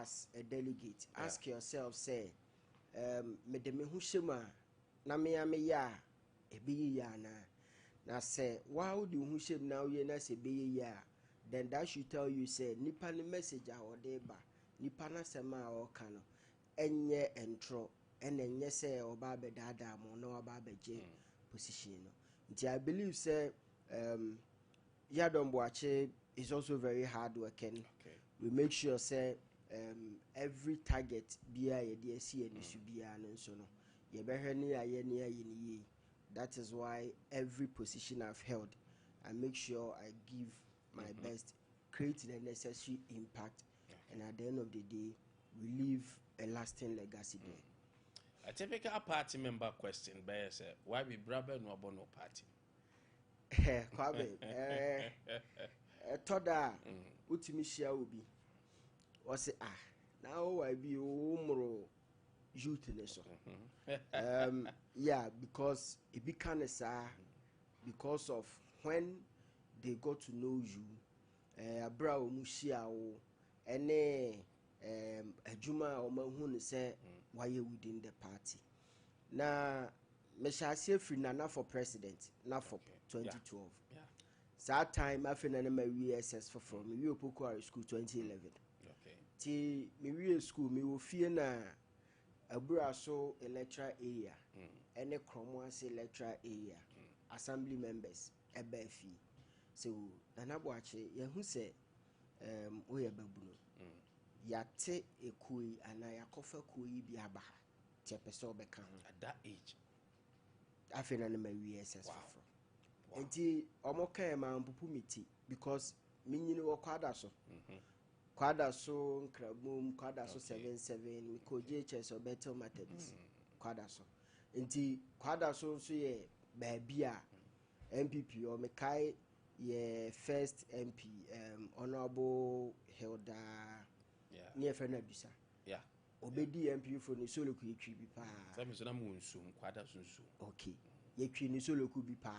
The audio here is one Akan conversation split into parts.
as a delegate, ask yourself, say, me de me hu shema na me ya ebi ya na say why would you hu shem na we na say be ya, then that should tell you say nipa ni message a ode ba nipa na sema o ka no enye entro enye say oba be dada mo na oba be je position no. Nti I believe say Yadom Boache is also very hard working. Okay. We make sure say every target be a DSC and should be an so no. That is why every position I've held, I make sure I give my best, create the necessary impact, and at the end of the day, we leave a lasting legacy there. A typical party member question, by say, why we brother no abono party? Kwame, toda utimishia ubi. Wase now I be umro youth neso. Yeah, because it be because of when they got to know you, abra umushia o ene ejuma o mahunu say why you within the party. Na me shall say free nana for president, not for 2012. Yeah. That time I feel my VSS for me. We Opoko school 2011. Okay. Ti me school me wo fie na abura so electoral area. Any Cromwell electoral area. Assembly members ebe fi. So nana boache ye hu say we babuno. Yate ekui ana yakofa kui bi aba. Ti pese obeka at that age. I feel my VSS for. Enti omoka ma mpupu miti because minyini wo kwada so kwada so nkrabum kwada so 77 mi ko JHS o better methods kwada so enti kwada so so ye baabi a MPP o me kai ye first MP honorable Hilda near Fernandisa obedi MP for ni solo ku yetwi bi pa say so na mu nsum kwada so nsum okay yetwi ni solo ku bi pa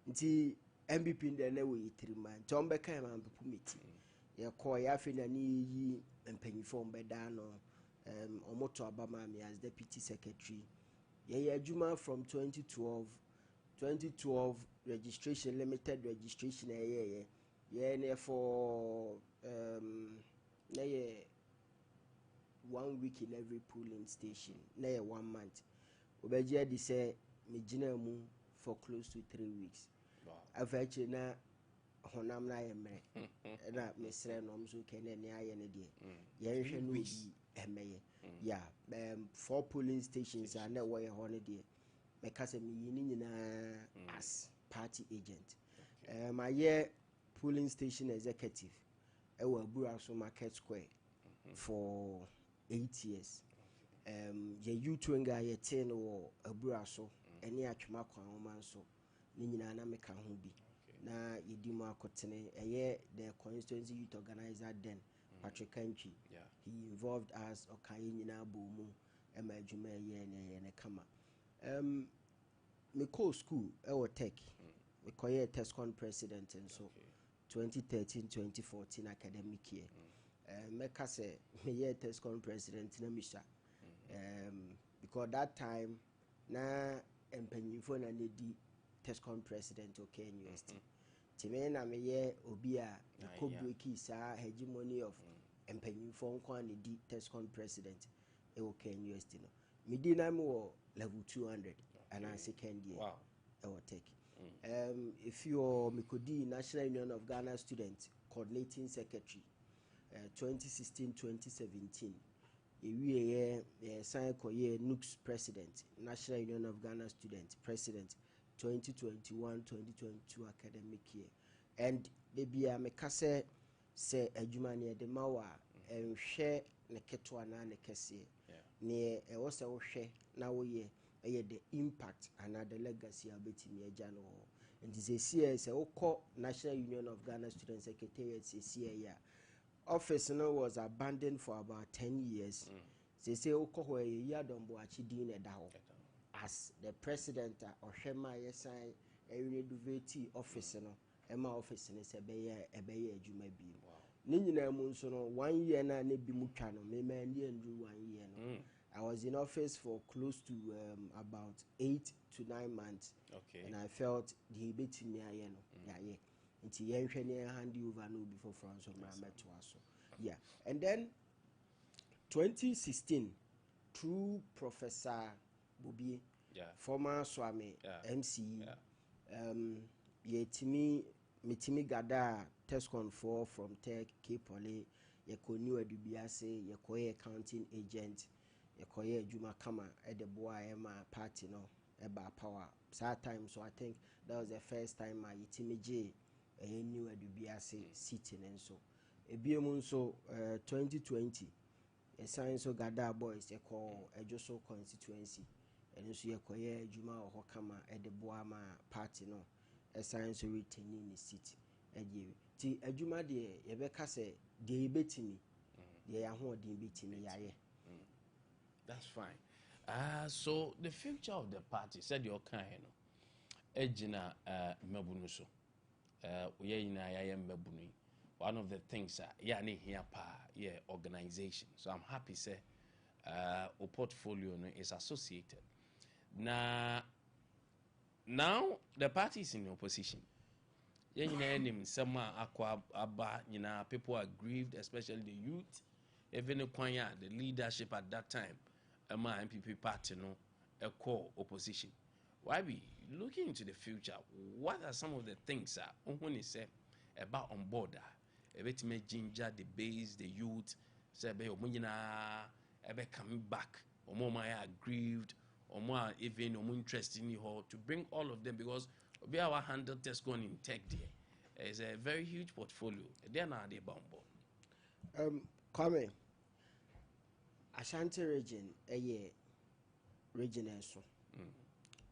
nti MPP ndɛ na we 3 man tombe kan man pepu meti ye ko ya fe na ni yi mpanyifo mbɛda no omoto abama me as deputy secretary ye adwuma from 2012 registration limited registration ye na for na ye 1 week in every polling station na ye 1 month obeji adi say me gina mu for close to 3 weeks. Afache na honam na yemre na mesre no mso kene ne aye ne de ye hwe no bi emeye yeah 4 polling stations are na we ho ne de me kase me yini nyina as party agent my year polling station executive e wa Abura so Market Square for 8 years ye youth wenga ye ten wo Abura so eni atwema kwa homa so ni nyina na meka ho bi na yedi mu akotene eye the constituency youth organizer then Patrick Kantwi he involved us okaye nyina bomu ema adwuma ye ne kama me call school e wo tech we koye TESCON president and so 2013-2014 academic year meka se me ye TESCON president na misha because that time na empanyifo na nedi TESCON president okay university time na me ye obi a ko breaki sa hegemony of empanyifo nko anedi TESCON president e okay university no me di na me wo level 200 and I second year wow e wo take if you me kodi National Union of Ghana student coordinating secretary 2016-2017 ye sign koye NUCS president National Union of Ghana student president 2021-2022 academic year and they be a mekase se adwuma ne de mawa enhwe ne ketwa na ne kese ne e wo se wo hwe na wo ye the impact and the legacy abetimi agya no and this is se wo National Union of Ghana student secretariat se office no was abandoned for about 10 years. Say where Yadombo Achidine Dao as the president or Shema Yesai a renovate office no Emma office in a beye Jumabi. ne nyina mu nso no 1 year na ne bi mutwa no me man and 1 year no. I was in office for close to about 8 to 9 months. Okay. And I felt the bit me aye no. Yeah. Until yen hand over no before France or Mametuaso. Yeah. And then 2016 through Professor Bubi, former Swami MC, Mitimi Gada Tescon 4 from Tech K-Poly, Yeko Adubiase, Yekoye accounting agent, Yekoye Juma Kama at the boy party no about power. Sad time, so I think that was the first time I Yitimi J new Adubiase sitting and so. Ebiamunso 2020. A science of Gada boys, a call a Joso constituency, and so you call Juma or Hokama at the Boama party no, a science of retaining the city. A Juma de Rebecca say, they beat me, they are holding beating me. That's fine. So the future of the party said your kind, Ejina Mebunuso, Uyena Mebuni. One of the things here organization. So I'm happy say our portfolio is associated. Now the party is in opposition. People are grieved, especially the youth, even the leadership at that time. MPP party a core opposition. Why be looking into the future? What are some of the things when you say about on board? Ebet me ginger the base, the youth, say be omunyina ebe coming back, or more aggrieved, or more even interested in you to bring all of them because we our handle test going in tech there. It's a very huge portfolio. They are not the bomb. Kwame, Ashanti region, region so.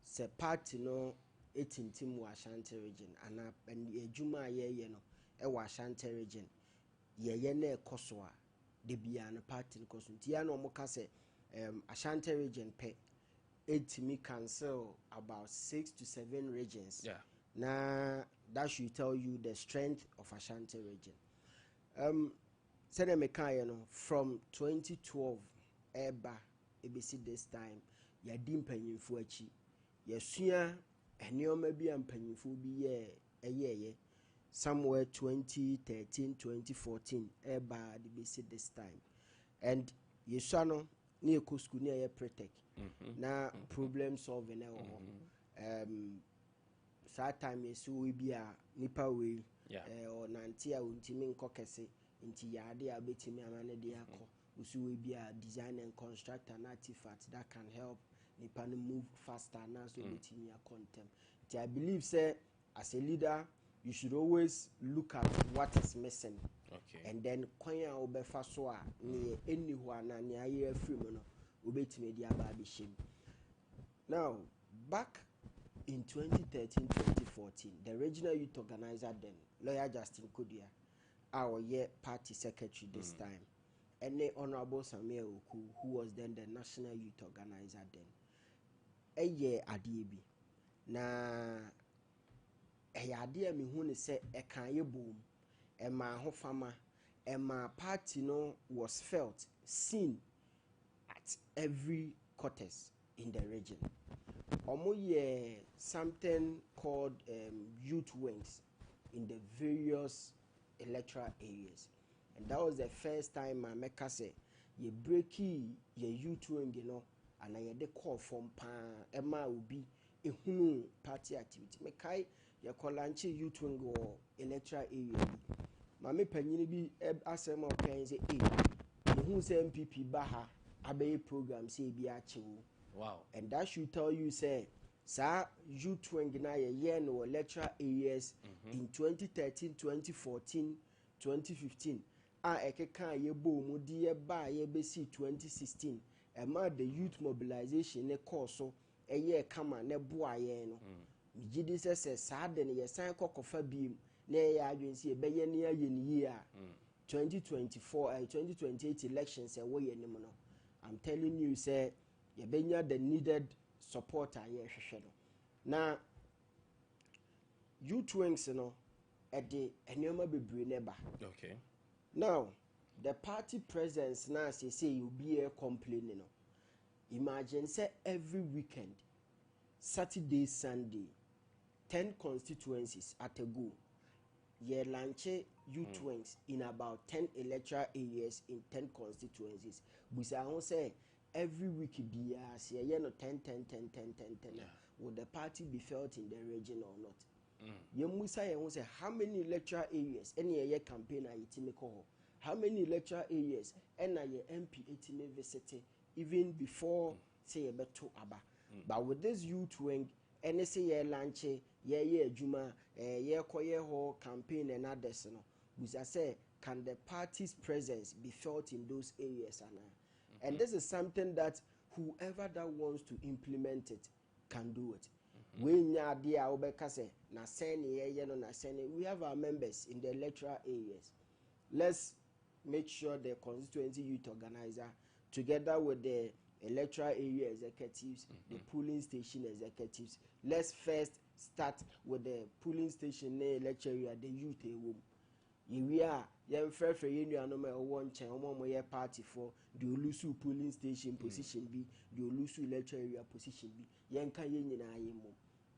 Se party no 18 team Ashanti region and Juma no. Ashanti region ye na ekoswa de bia no party koso ntia no mo ka se Ashanti region pe etimi cancel about 6 to 7 regions. Na that should tell you the strength of Ashanti region. Sene me kan no from 2012 eba ebesi this time ya di mpanyimfo achi yesua enioma bi ampanyimfo bi ye somewhere 2013 2014 eba the basic this time and yesano ni eko school ni aye pretech na problem solving sad time yesu we bia nipa we or nanti a untimi nkokese nti yade a betimi amane de akọ usu we bia design and construct an artifact that can help nipa no move faster na so betimi a content. I believe say as a leader you should always look at what is missing. Okay. And then kwanya obefa so a ne enihu ana ne aye afiri mu no obetime dia ba bi shim. Now back in 2013-2014 the regional youth organizer then lawyer Justin Kodia our year party secretary this time and the honorable Samuel Oku who was then the national youth organizer then Ade Akye Abia na Ade me hu ne se ekan ye boom ema ho fama ema party no was felt seen at every quarters in the region. Omo ye something called youth wings in the various electoral areas, and that was the first time I make say ye breaky ye youth wing and I had the call from Emma Ubi ehunu party activity me kai ye kolanche youth wing or electoral area mame panyini bi asem o kan say who say MPP baha abe program say bi achewo. Wow. And that should tell you say sa youth wing na ye no electoral areas in 2013 2014 2015 ekeka ye bo mu di ye ba ye be see 2016 ema the youth mobilization ne course so eye kama ne boa ye no gidi se sa de ne ye san kokofa bi na ye adwensi e be ye ne aye ni yi a 2024 2028 elections e wo ye nim no I'm telling you say ye benya the needed support a ye hwehwe no na youth wings no e de enema bebre ne ba. Okay. Now, the party presence now say you be a complaining. Imagine say every weekend, Saturday, Sunday, 10 constituencies at a go. Ye launch youth wings in about 10 electoral areas in 10 constituencies. But I won't say every week be say 10. Would the party be felt in the region or not? You must say how many electoral areas any year campaign are you call? How many electoral areas and your MP visit even before say a better aba. But with this youth wing, any say ye launch ye juma ye koye ho campaign and others no. We say can the party's presence be felt in those areas and this is something that whoever that wants to implement it can do it. We have our members in the electoral areas. Let's make sure the constituency youth organizer together with the electoral area executives, the polling station executives. Let's first start with the polling station electoral area, the youth room. We are young fair one party for the Olusu polling station position B, the Olusu electoral area position B. Yanka yen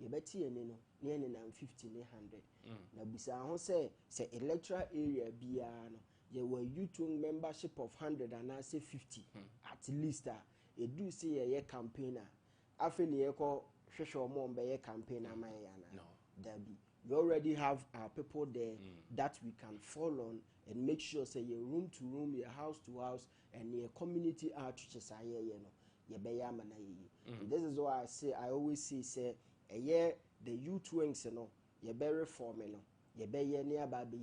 you bet ye no, near 1,500. Now, besides, say electoral area biano, you were youth membership of 100 and I say 50 at least. You do see a year campaigner. After you call Shesho Mom by a campaigner, no, Debbie. We already have our people there that we can fall on and make sure say your room to room, your house to house, and your community outreaches are here, this is why I always say a year the youth wings you better reform you better nearby be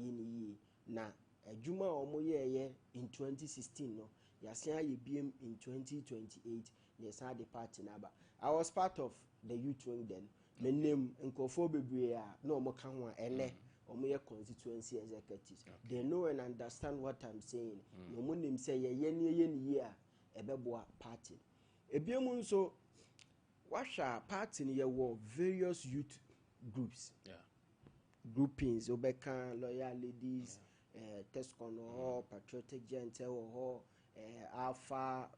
na a juma or year in 2016 yasia you beam in 2028 yes I the party number. I was part of the youth wing then. My name Nkofo Bebre no more can one ene or mere constituency executives. They know and understand what I'm saying. No munim say yen year a beboa party. A biamun so washa party in your war various youth groups. Groupings, Obeka, loyal ladies, Tescon or patriotic gentle or Alpha.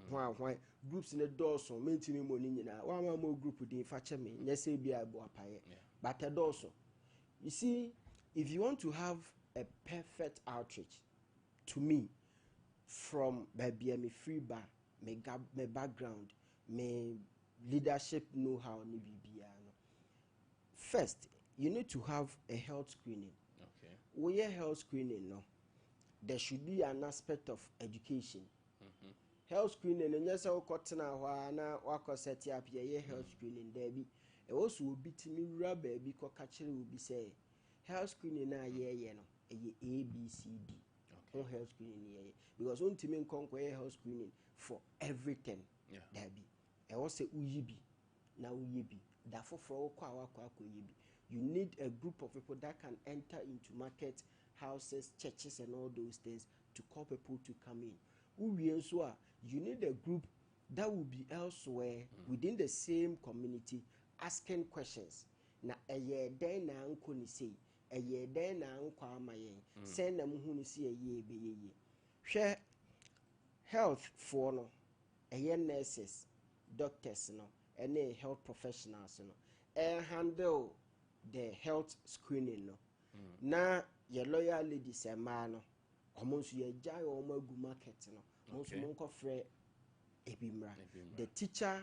Why groups in the doors or maintaining money one more group with the fache me yes be a but a dorsal. You see, if you want to have a perfect outreach to me from baby me free bar, me background, me leadership know how ni bibiano. First, you need to have a health screening. Okay. We health screening no. There should be an aspect of education. Health screening and yes, I'll cut now. Na wako set up your health screening, Debbie. It also will be to me rubber because catcher will be say health screening na no A B C D. Okay. Health screening because one team conquer health screening for everything. Debbie. I also uyibi na uyibi. Therefore for you need a group of people that can enter into market, houses, churches, and all those things to call people to come in. You need a group that will be elsewhere within the same community asking questions. Na eye den na anko ni sei, eye den na anko amaye, send na muhu ni sei eye be ye. Share health for no, eye nurses, doctors no, any health professionals no, handle the health screening no. Na ye loyal ladies e man no, omonsu ye jai o magu market no. The teacher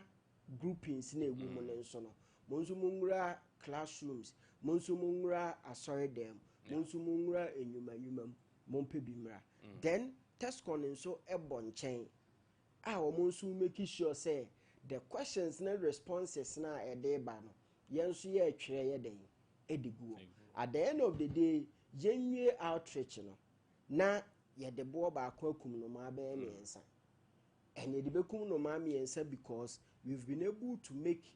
groupings in a woman and son. Monsumungra classrooms, Monsumungra assorted them, Monsumungra and Yuma Mompe Bimra. Then Tescon and so a bon chain. Our Monsu making sure say the questions and responses now a day bano. Yansu ye trade day, edigu. At the end of the day, genuine outreach na ye de bo ba kwakum no ma be miensa and ye de bekum no ma miensa because we've been able to make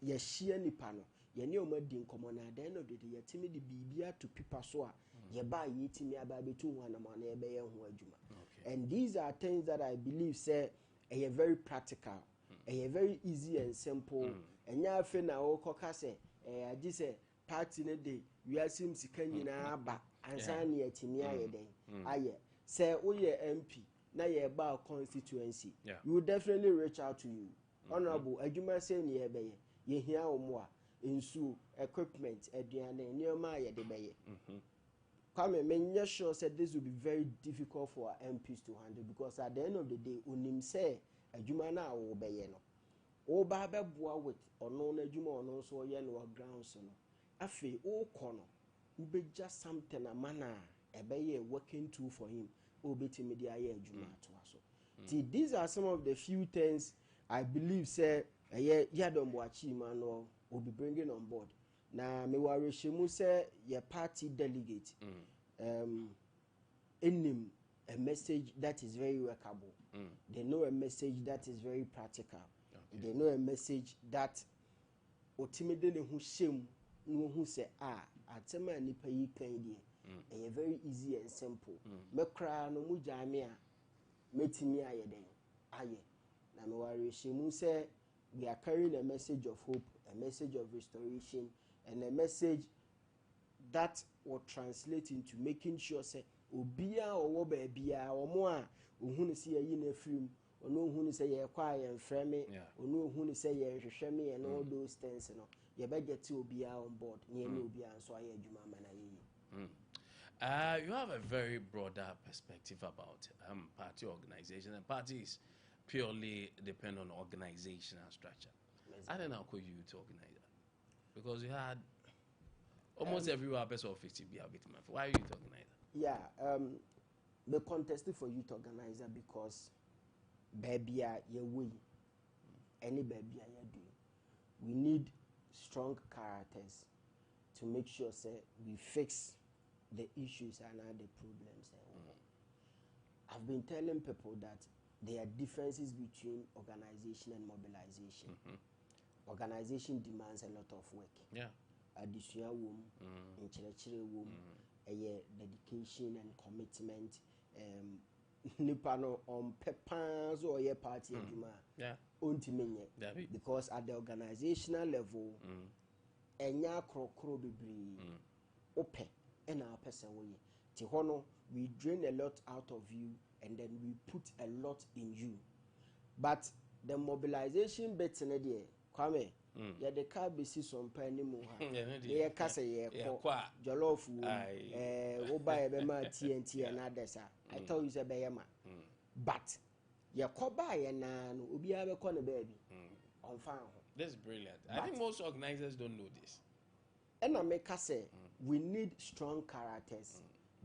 ye share nipa no ye ne o ma di nkomo na at the end of the day ye timi de bibia to people so a ye ba ye timi aba betu ho na ma na ye be ye ho adwuma. And these are things that I believe say are very practical, are very easy and simple. And ya fe na o koka say I just say party ne day we are sim sika nyina ba ansa ne yɛtumi ayɛ den ayɛ sɛ woyɛ MP na yɛba constituency we will definitely reach out to you honorable adwuma sɛ ne yɛbɛyɛ yɛhia wo mo a nsuo equipment aduane nneɛma a yɛde bɛyɛ Kwame, me sure said this will be very difficult for our MPs to handle because at the end of the day, unim say adwuma na wo bɛyɛ no. O ba bɛboa with ɔno na adwuma ɔno so ɔyɛ no grounds no. Afi o kɔ no, wobɛgya something amana ɛbɛyɛ working tool for him. O betimi de ayɛ adwuma atoa so. These are some of the few things I believe say Yadomboachi Emmanuel will be bringing on board. Na me wa reshemu say your party delegate enim a message that is very workable. They know a message that is very practical. They know a message that ultimately who shame no who say atema nipa yi kan die very easy and simple. Me kra no mu jame a metimi aye den aye. Na me wa reshemu say we are carrying a message of hope, a message of restoration, and a message that will translate into making sure say obia or bia or more who see a yin film or no who say ye quiet and frame or no who say ye me and all those things you better get to obia on board near obia and so I you have a very broader perspective about party organization, and parties purely depend on organizational structure. I don't know how you to organize that because you had almost everywhere person of 50 be a bit of why are you to organize that? Yeah, the contested for youth organizer because baby any baby we need strong characters to make sure say we fix the issues and the problems. I've been telling people that there are differences between organization and mobilization. Organization demands a lot of work. Yeah. Additional dedication and commitment. Nipano on pepans or your party because at the organizational level, enya krokro bibri open and our person way. Tihono, we drain a lot out of you and then we put a lot in you. But the mobilization bets in a day, Kwame, yeah, the car be see some penny more. Yeah, Cassa, Jollof, buy a bema TNT and others. I told you, Bayama. But ya koba and ubi have a corner baby on farm. That's brilliant. I think most organizers don't know this. And I make us say we need strong characters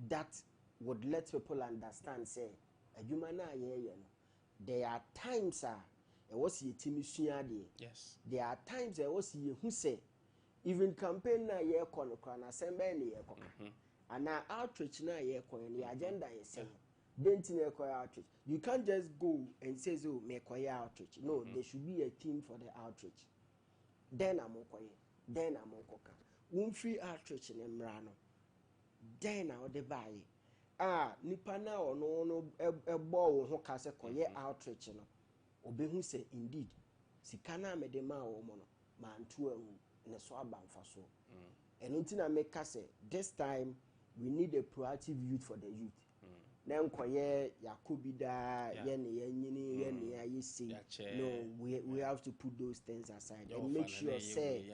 that would let people understand. Say, a human there are times it was ye timisuya de. Yes. There are times it was ye who say even campaign na ye kono na sembe ni ye kono. And now outreach na ye kono the agenda is saying. Don't outreach. You can't just go and say so make outreach. No, there should be a team for the outreach. Then I'm okay. Then I'm okay. One free outreach in Emrano. Then I'll buy. Nipa na no a ball who can say outreach no. Obe who say indeed. Sikana me de ma o mono man to na so abamfa so. And until I make us say this time we need a proactive youth for the youth. No, we have to put those things aside and make sure say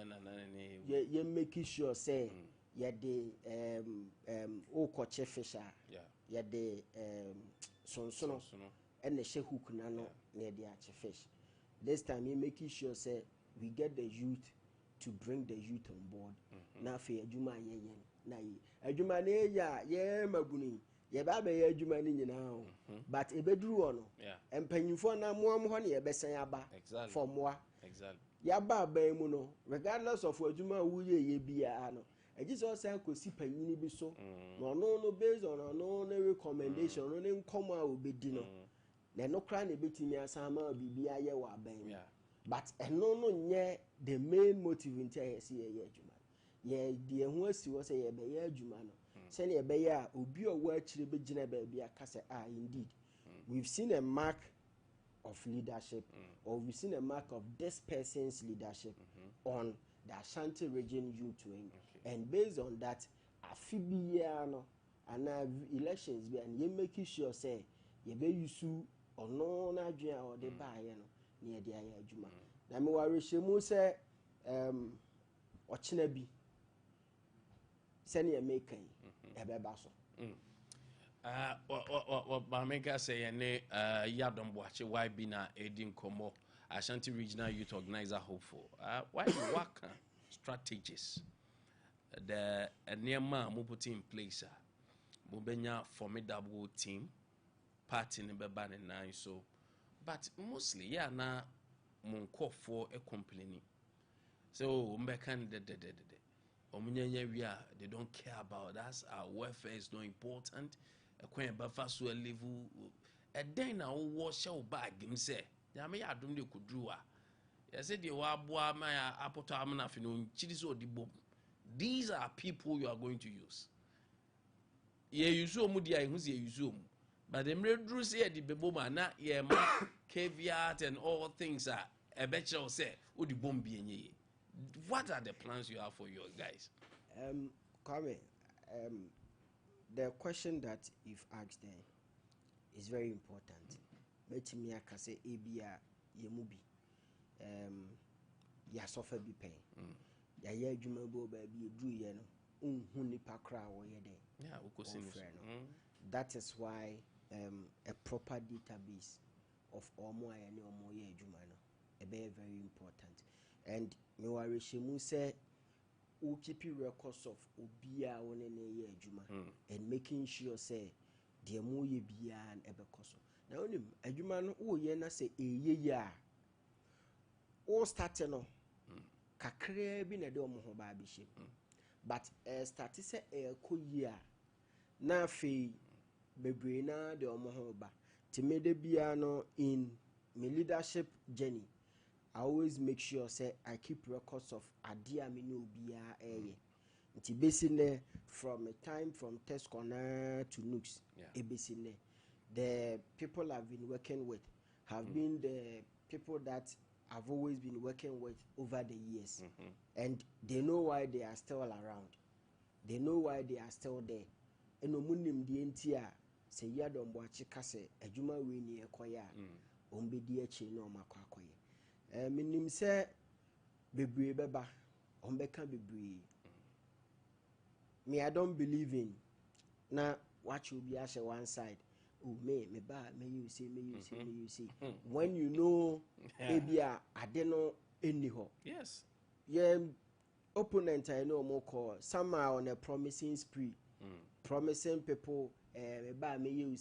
you're making sure say the fisher the sonsono and the shehook nano near the fish. This time you're making sure say we get the youth to bring the youth on board. Now for Juma Mabuni. Ye adwuma ni nyina but ebeduru ono empanyimfo na moam ho ne ye besan aba for moa ya ba ban mu no regardless of adwuma wuye ye bia no ejiso say kosi panyini bi so no based on no recommendation no nkomo a obedi no na no kra na betimi asama bibia ye wa ban but eno no nye the main motive in say ye adwuma ye de ho asi wo say ye be ye adwuma no send a bear obi or word to be gina baby indeed we've seen a mark of leadership or we've seen a mark of this person's leadership on the Ashanti region youth wing and based on that afi biya no ana elections bi and you make sure say you be yusu ono na adwen a ode baaye no na ye de aye adwuma na me ware hyemu say ochina bi se ne make kan e be ba so Mameka say ne Yadom Boache why be na Edin Komo Ashanti Regional Youth Organizer hopeful. Why you work strategies? The Nema mo put in place. Mubenya formidable team, party in Beban and nine so. But mostly, yeah, na monko for a complaining. So Mbekan they don't care about us. Our welfare is not important. A queen buffer so a level. A day now wash your bag him say. Yame I don't could do. I said you are boy my apple afternoon chidis or the bomb. These are people you are going to use. Ye use mudia who's ye use. But the murderers say the beboma na ye caveat and all things are a better say would the bomb be any. What are the plans you have for your guys? Kwame, the question that you've asked there is very important. Metimia kase ebia yemubi ya suffer be pain. Ya ye adwuma bo ba bi edu ye no unhu nipa kra wo ye den. Yeah, that is why a proper database of omo ayane omo ye adwuma no e be very important. And me ware shemu say we keep records of obia woni na ye adwuma and making sure say the mo ye bia and ebe koso na onim adwuma no wo ye na say eye ya o start no kakra bi na de omo ho ba bi she but start say ko ye a na fe bebre na de omo ho ba timede bia no in my leadership journey I always make sure say I keep records of adia mini obia eye. Nti basically from a time from Tescona to Nooks, basically the people I've been working with have been the people that I've always been working with over the years, and they know why they are still around. They know why they are still there. And omunim di entia se yadom boachi kase adwuma we ni ekoya ombedi achi na omakwa akoye. Minim say bebre beba ombeka bebre me I don't believe in na watch you be as one side oh me ba me you see when you know ebia ade no eni ho yes yeah opponent I know more call some are on a promising spree promising people me ba me you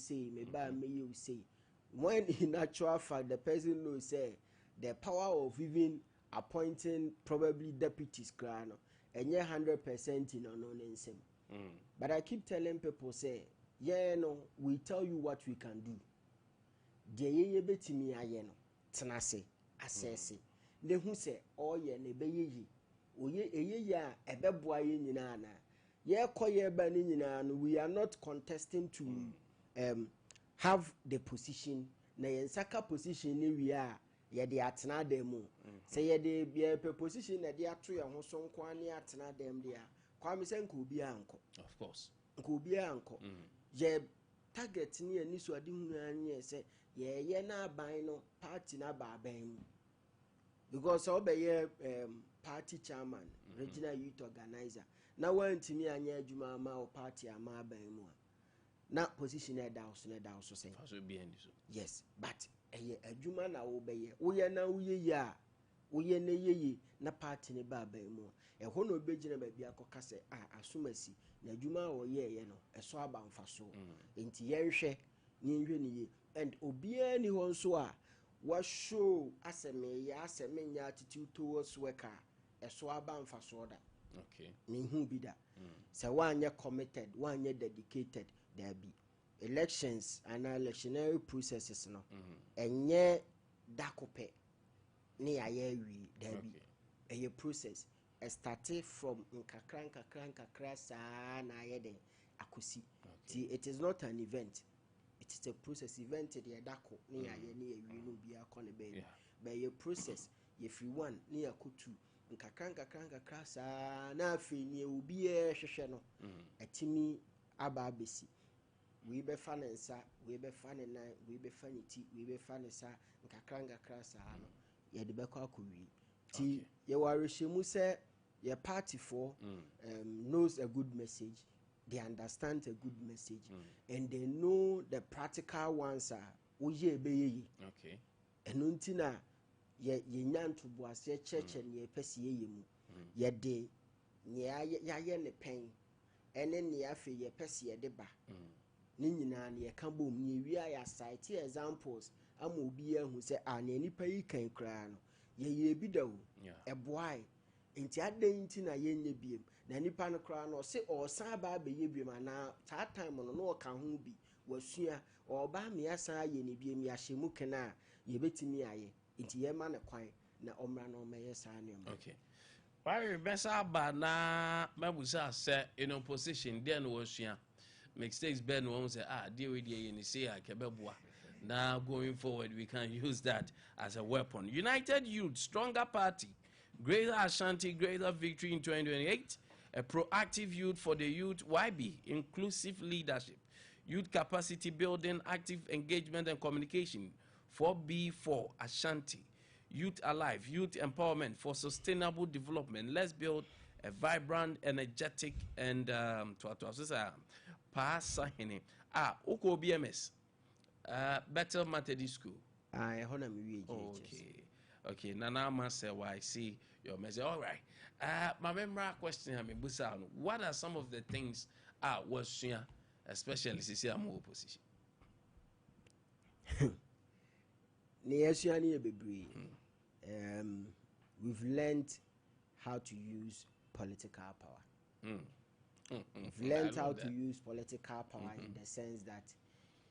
see when in actual fact the person knows say the power of even appointing probably deputies grano and 100% in on but I keep telling people say yeah no we tell you what we can do de ye betimi aye no tenase assess ne hu say oh ye ne be ye oye eye ya ebeboa ye nyina na ye koye ba ne nyina no we are not contesting to have the position na ye nsaka position ne wi a ye de atena dem mu say ye de be position na de ato ye ho so nko ani atena dem de a Kwame say nko obi anko of course nko obi anko ye target ni ani so ade hu anye say ye na aban no party na ba aban mu because obey party chairman regional youth organizer na wantimi anya adwuma ma o party ama aban mu na position e da so say yes but adwuma na wo beye wo ye na wo ye ya wo ye na ye na party ne ba aban mu e ho no obegina ba bia koka say asomasi na adwuma wo ye no eso aba mfa so enti ye hwehwe ni ye and obia ni ho nso a wa show aseme nya attitude towards worker eso aba mfa so da okay ni hu bi da say wanye committed wanye dedicated there be elections and electionary processes no enye dakope ni ayewi there be a process started from nkakra sa na ayede akosi it is not an event. It is a process event the dako ni aye ni ewi no bia ko ne be but a process if you want ni akotu nkakra saa na afei ne obi hwehwɛ no atimi aba abesi we be fa ne nsa we be fa ne nan we be fa ne ti we be fa ne sa nkakra saa no ye de bekọ akọwi ti ye warehemu say your party for knows a good message, they understand a good message, and they know the practical ones are oye be okay enunti na ye nyanto boase church and ye pese ye mu ye de ya ye ne pen ene ne afi ye pese ye de ba ni nyina ne ye ka bom ne wi ya cite examples ama obi ahu se na nipa yi kan kra no ye bi da wo eboai nti adan nti na ye nye biem na nipa no kra no se o san ba be ye biem na ta time no no ka ho bi wasua o ba me asan ye ne biem ya hyemu kena ye betimi aye nti ye ma ne kwan na omra no meye sa ne mo. Okay, why besa ba na mabusa say in opposition then wasua mistakes ben won say deal with ye ni say akebeboa. Now going forward we can use that as a weapon. United Youth, stronger party, greater Ashanti, greater victory in 2028. A proactive youth for the youth. YB, inclusive leadership, youth capacity building, active engagement and communication. 4B4 Ashanti, youth alive, youth empowerment for sustainable development. Let's build a vibrant, energetic, and Oko BMS. Better Methodist School. Okay. Nana must say why see your message. All right. My memory question I mean, what are some of the things was here, especially since I'm opposition? We've learned how to use political power. We've learned how to use political power in the sense that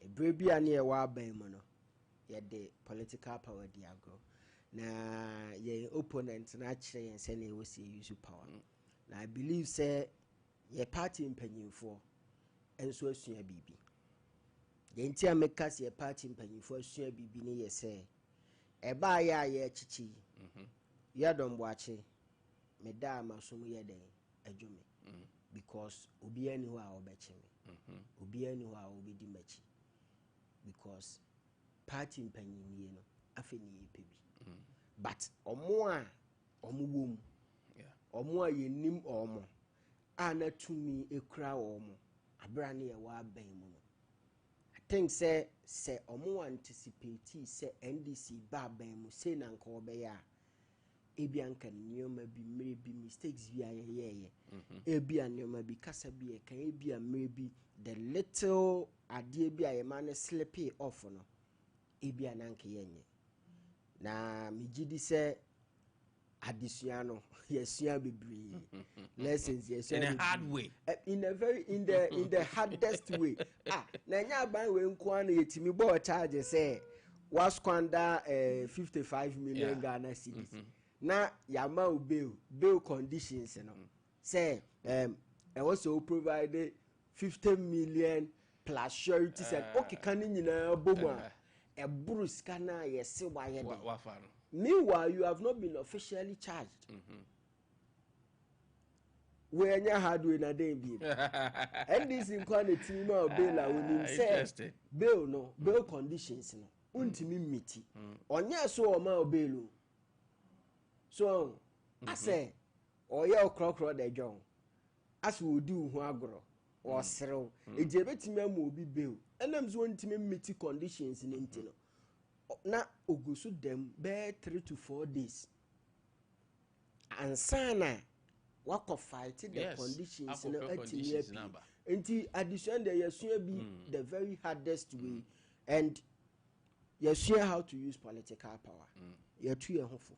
a baby and ye wa bemono ye the political power diago na ye opponent na chere yen say na we see use power na I believe say ye party mpanyimfo enso asua bibi ye ntia meka say ye party mpanyimfo asua bibi ne ye say e ba ya ye chichi ye domboache me da masom ye den adwumi because obi ani ho a obeche me obi ani ho a obedi machi because party mpanyinnie no afeni yepebi but omo a omo wom omo a yenim omo ana tumi ekura omo abra ne ye wa ban mu no I think say omo anticipate say NDC ba ban mu say na nka obeya ebi anka nyoma bi mere bi mistakes bi ayeye ebi anyoma bi kasa bi e kan ebi amere bi the little adie bi ayema ne slippy off no ebi ananka yenye na migidi se adesua no yesua bebri lessons yesua in a hard way in the hardest way na nya ban we nko an yetimi bo charge say was squander 55 million Ghana cedis na yama bail conditions no say also provided 50 million plus surety said okay can nyina bomu a bruce kana yesi waye de meanwhile you have not been officially charged we anya hardware na dem bi and this in quality ma bail a onim say bail conditions no untimi miti onye so o ma bail so I say oye okrokro de jon as we do hu agro or serew eje betimi am obi bail enam so ntimi miti conditions ni ntino na ogusu dem be 3 to 4 days ansana wako fight the conditions na atimi api enti addition the yesua bi the very hardest way and yesua how to use political power yetu ye hofo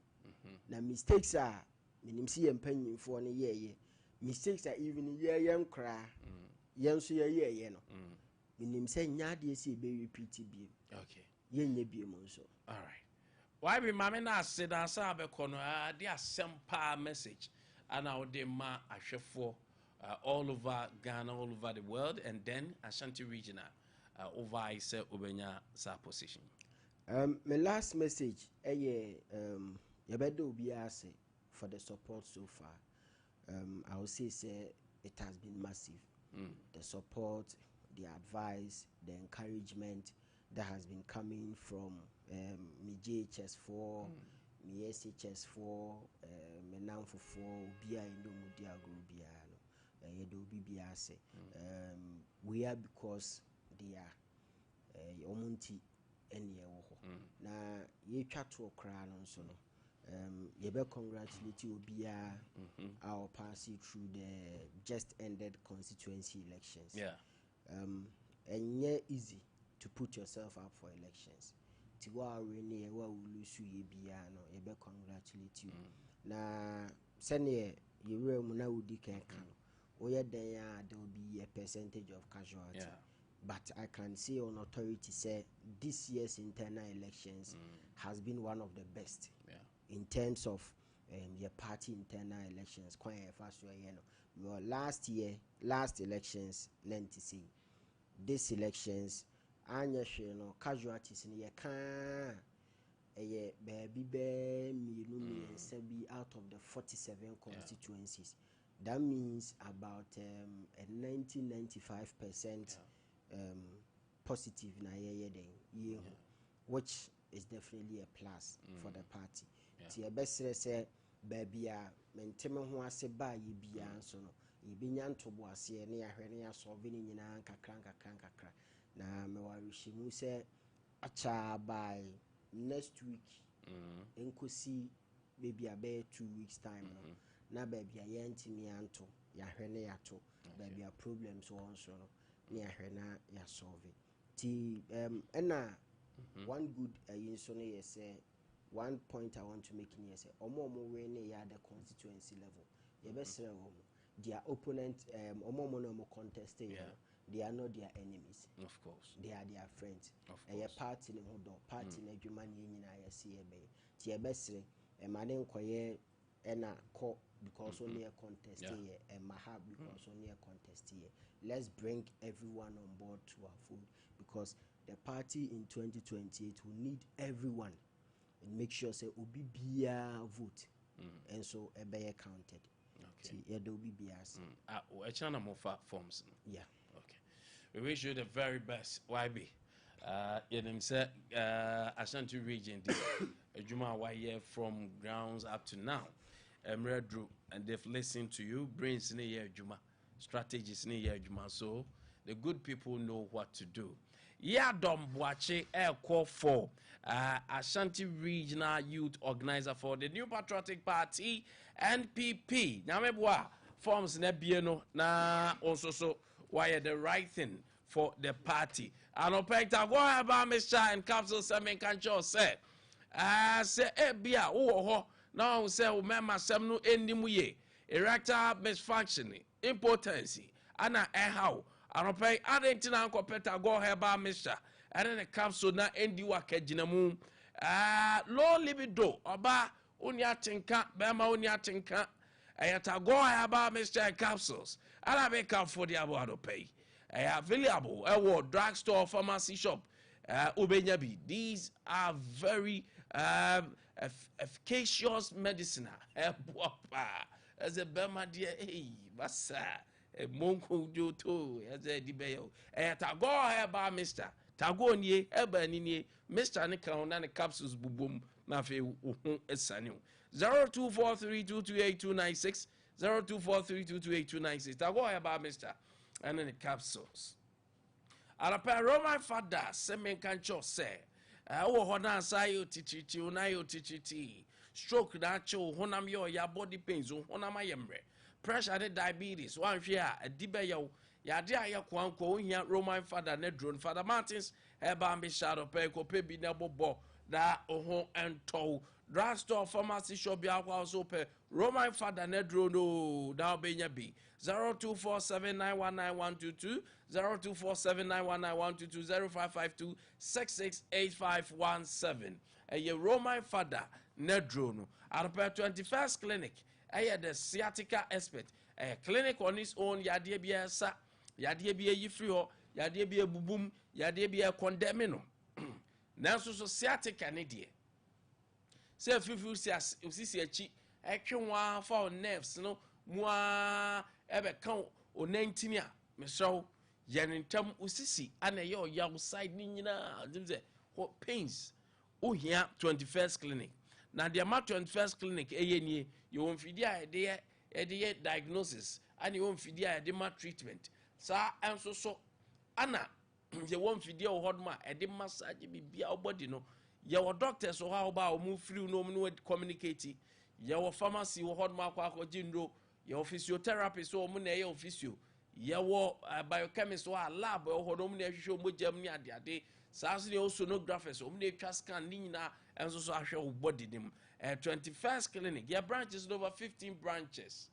na mistakes are minim si yempanyimfo ne yeye mistakes are even ye nkra yenso ye no minim se nyaade si be repeat bi okay yenye bi mo so all right why be mama na aseda sa be kono de asempa message and our de ma ahwefo all over Ghana, all over the world, and then Ashanti regional over I say Ubenya sa position. My last message, yabedo obi ase for the support so far, I would say it has been massive. The support, the advice, the encouragement that has been coming from me JHS4, me SHS4, me NAMFO4, BIA Indomudia Grubia, we are because they are omunti any na ye twa to okra no so no ye be congratulate Obia our passing through the just ended constituency elections. And yeah, easy to put yourself up for elections. Tiwa really wa lose ye bia no ye be congratulate you. Na sene ye we mu na udi kan kan. Oye then there will be a percentage of casualty. But I can say on authority say this year's internal elections has been one of the best in terms of your party internal elections. Quite fast, you know. Last elections, then to see this elections, and you know casualties in your can baby out of the 47 constituencies. That means about a 90-95% positive na which is definitely a plus for the party. Ti best say baby a menteme ho ase ba ye bia so no ye benya ntobo ase ne ya hwe ne ya solve ni nyina kakra na me warishi mu say acha by next week enkosi baby a be 2 weeks time no na baby a yentimi anto ya hwe ne ya to baby a problems won so no ne ya hwe na ya solve ti one good so no yes one point I want to make in here say omo we ne ya the constituency level ye besre their opponent no contesting they are not their enemies, of course, they are their friends. A party in the party in Juman Yin I see a bay. Tia Besre, a man inquire and a court because only a contest here, and Mahab because only a contest here. Let's bring everyone on board to our food because the party in 2028 will need everyone and make sure say Obi Bia vote and so a bay counted. Okay, Obi Bias. China more forms. Yeah. We wish you the very best, YB. You said Ashanti region, Juma Waye from grounds up to now. Red Drew, and they've listened to you. Brains in the year Juma, strategies in the year Juma. So the good people know what to do. Yeah, Dom Boache, air call for Ashanti Regional Youth Organizer for the New Patriotic Party, NPP. Now, forms Nebieno, na also so. Why the right thing for the party? And Opekta go about Mr. and Capsule Semen Kancho say, say Abia, oh, now say, remember some no endimuye, erectile misfunctioning, impotency, and how. And Opek, Adentina Uncle Peta go about Mr. and then the capsule na endi wake jinamu, low libido, oba, unyatinka, bema unyatinka. Ayata go about Mr. Capsules. And I make up for the award pay. Available at drugstore, pharmacy shop, Ubenyabi. These are very efficacious medicine. As a Bema dear, hey, Bassa, a monko do too, as a debate. Ayata go about Mr. Tagonye, Ebanini, Mr. Nickel, and the capsules boom, Nafe, Esanu. 0243228296 0243228296. I go about Mr. and then the capsules. And a pair Roman father, Semen Kancho say, oh, Hona Sayo Tichiti, Unayo Tichiti, stroke nacho, Honamio, ya body pains, Honamayembre, pressure and diabetes, one share, a dibayo, Yadia Yakwanko, Roman father, Nedron, Father Martins, Ebambi Shadow Peko, Pebi Nabo, da Oho and Tow. Drugstore, pharmacy shop, also pay Roman father Nedro no now Benya B 0247919122 0247919122 0552668517 a Roman father Nedro no at 21st clinic the sciatica expert a clinic on his own Yadebia sa Yadebia Yifrio Yadebia bubum Yadebia condemino now so sciatica nidia. Say if you see etwe wa for nerves no mua ebe kan o 19 a mesro yenintam usisi ana ye o ya side ni nyina dimze pains o hia 21st clinic na the 21st clinic eyenie ye won fidi a de diagnosis ani won fidi a de ma treatment sa enso so ana ye won fidi o hodma e de massage bibia o body no ye wo doctors o ha ba o mu free no no communicate ye wo pharmacy wo hodma akwa jindo ye physiotherapy so mo na ye physio ye wo biochemist wo lab o hodo mo na hwehwe mo jam ni ade saa so ne sonographers o mo na twa scan ni nyina enso so ahwe wo body dim 21st clinic your branches over 15 branches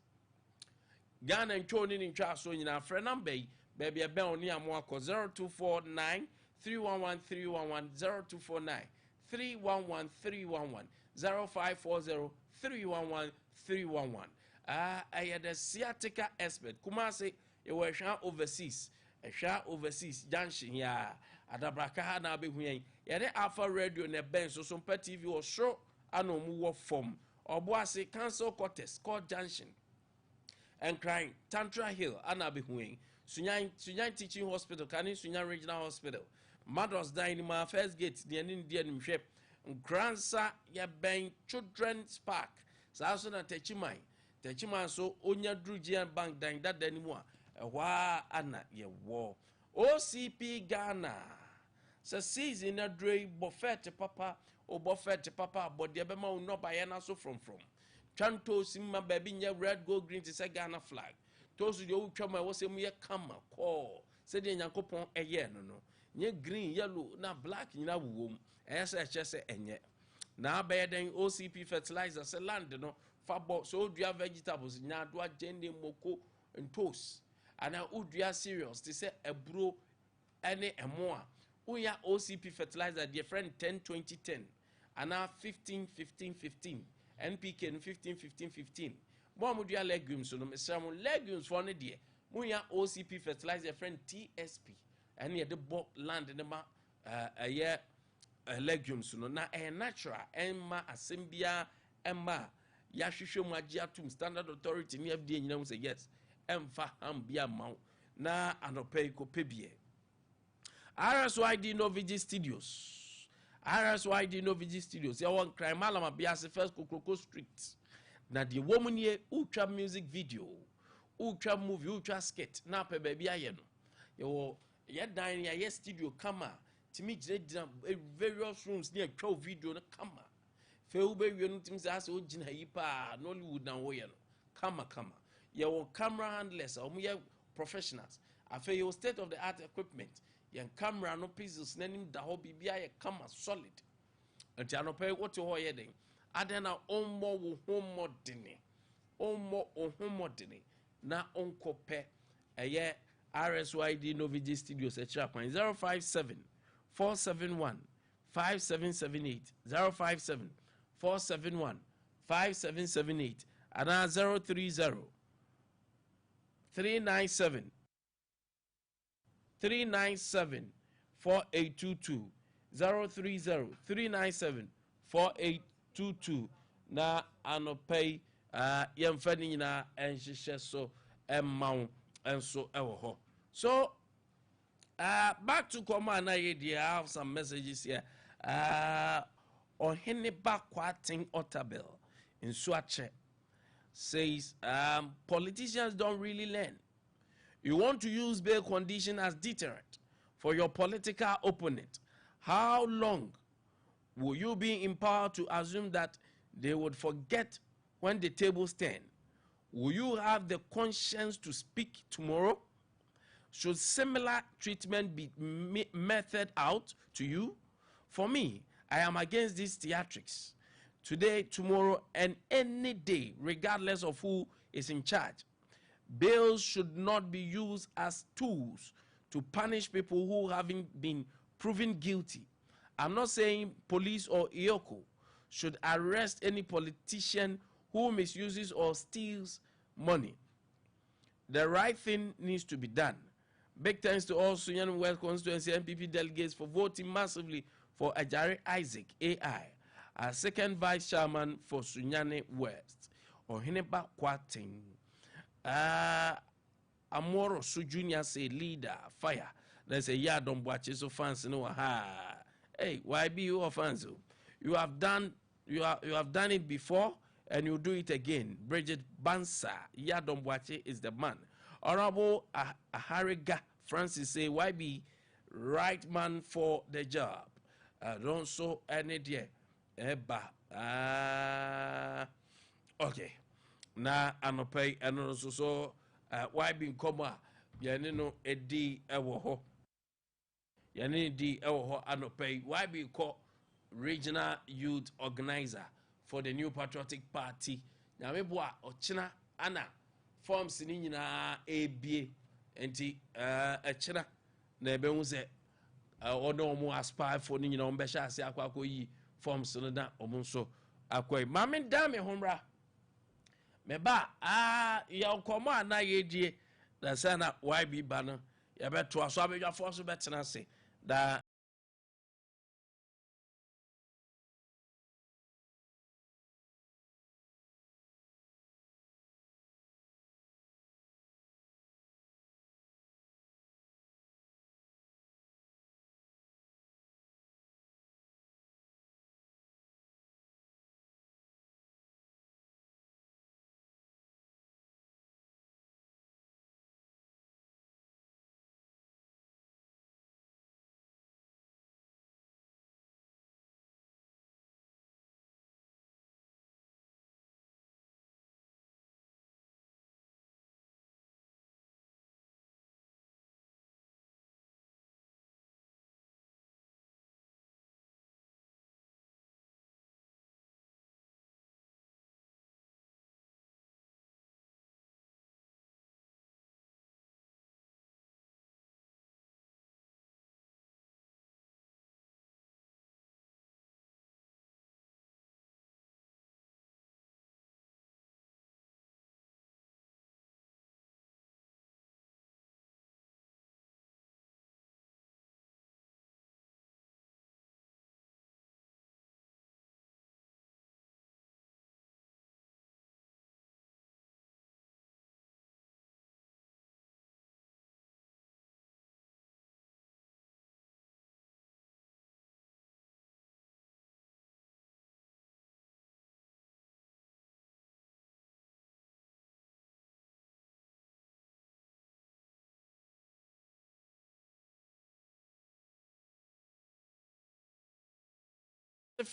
Ghana and Choni in Chaso in our friend number baby a bell near Moako 0249 311 311 0249 311 311 0540 311 311 I had a sciatica expert Kumasi you were overseas overseas junction ya adabraka na be hwen yede Alpha Radio na ben so Sompa TV or show anomu wo form oboase cancel cortex called junction and crying Tantra Hill anabe hwen sunyan teaching hospital kanin sunyan regional hospital mothers dying ma first gate the nin dia nim hwep grandsa ya ben children's park sa so na techiman so onya drugian bank dan that anymore wa ana ye wo OCP Ghana sa season na dre buffet papa o buffet papa but de be ma no ba ya na so from chanto simma baby nya red gold green to say Ghana flag tosu de utwa ma wo se mu ye kama call se de nyankopon eye no nye green yellow na black nyina wuwom ese chese enye na ba den OCP fertilizer se land no fabo so dua vegetables nya do agende moko ntos ana udua cereals to say ebro ene emoa uya OCP fertilizer their friend 10-20-10 ana 15-15-15 NPK 15-15-15 mo amudua legumes no mesamo legumes for ne de muya OCP fertilizer friend TSP and ye the bo land ne ma legumes no na natural emma asembia emma ya hwehwe mu agye atum standard authority ni FDA nyina mu say yes emfa ambia maw na anopay ko pebie RSYD Novigi Studios ya won crime alama biase first Kokroko Street na the woman here ultra music video ultra movie ultra skit na pe baby aye no yo ye dan ya ye studio kama timi gina various rooms near atwa video no kama fe u be wi no timi say ase o gina yi pa Nollywood na wo ye no kama ye wo camera handlers o mu ye professionals afa ye state of the art equipment ye camera no pieces nanim da ho bibia ye kama solid enti anope what ho ye den adena ommo wo homodene na onkope eye RSYD Novigi Studios extra point 057 471 5778 057 471 5778 and 030 397 4822 030 397 4822 na anopay yemfani nyina enhihye so emmaw enso ewo ho so back to command na ye I have some messages here ohene bakwatin otabel in Suache says politicians don't really learn. You want to use bail condition as deterrent for your political opponent. How long will you be empowered to assume that they would forget when the tables turn? Will you have the conscience to speak tomorrow? Should similar treatment be meted out to you? For me, I am against these theatrics. Today, tomorrow, and any day, regardless of who is in charge. Bails should not be used as tools to punish people who haven't been proven guilty. I'm not saying police or IOCO should arrest any politician who misuses or steals money. The right thing needs to be done. Big thanks to all Sunyani West constituency MPP delegates for voting massively for Ajari Isaac AI, our second vice chairman for Sunyani West. Oheneba Kwating. Amoro Su Junior say leader, fire. There's a yard on watches so fans no ha. Hey, why be you fans? You have done it before and you do it again. Bridget Bansa, Yadom Wache is the man. Honorable Ahariga Francis say, why be right man for the job? Don't so any dear. Eba. Okay. Na anopay and also so why be comma yanino edi ewo ho. Yanini di ewo ho anopay why be called regional youth organizer for the New Patriotic Party. Now me boa ochina ana forms ni nyina ebie enti echina na ebe hu se ono mu aspire for ni nyina on be sha ase akwa yi forms no da omo so akwai mame da me homra me ba ya komo ana ye die da sana YB ba no ya beto aso abedwa force betena se da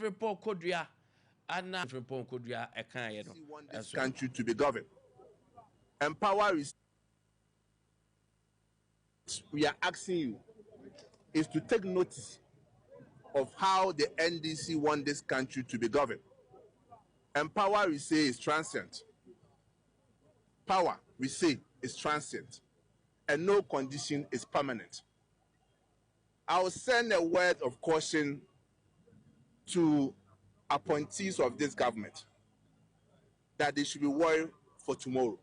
report kodria ana report kodria ekan ye no want this country to be governed. And power is, we are asking you, is to take notice of how the NDC want this country to be governed. And power, we say, is transient. Power, we say, is transient. And no condition is permanent. I'll send a word of caution to appointees of this government that they should be worried for tomorrow.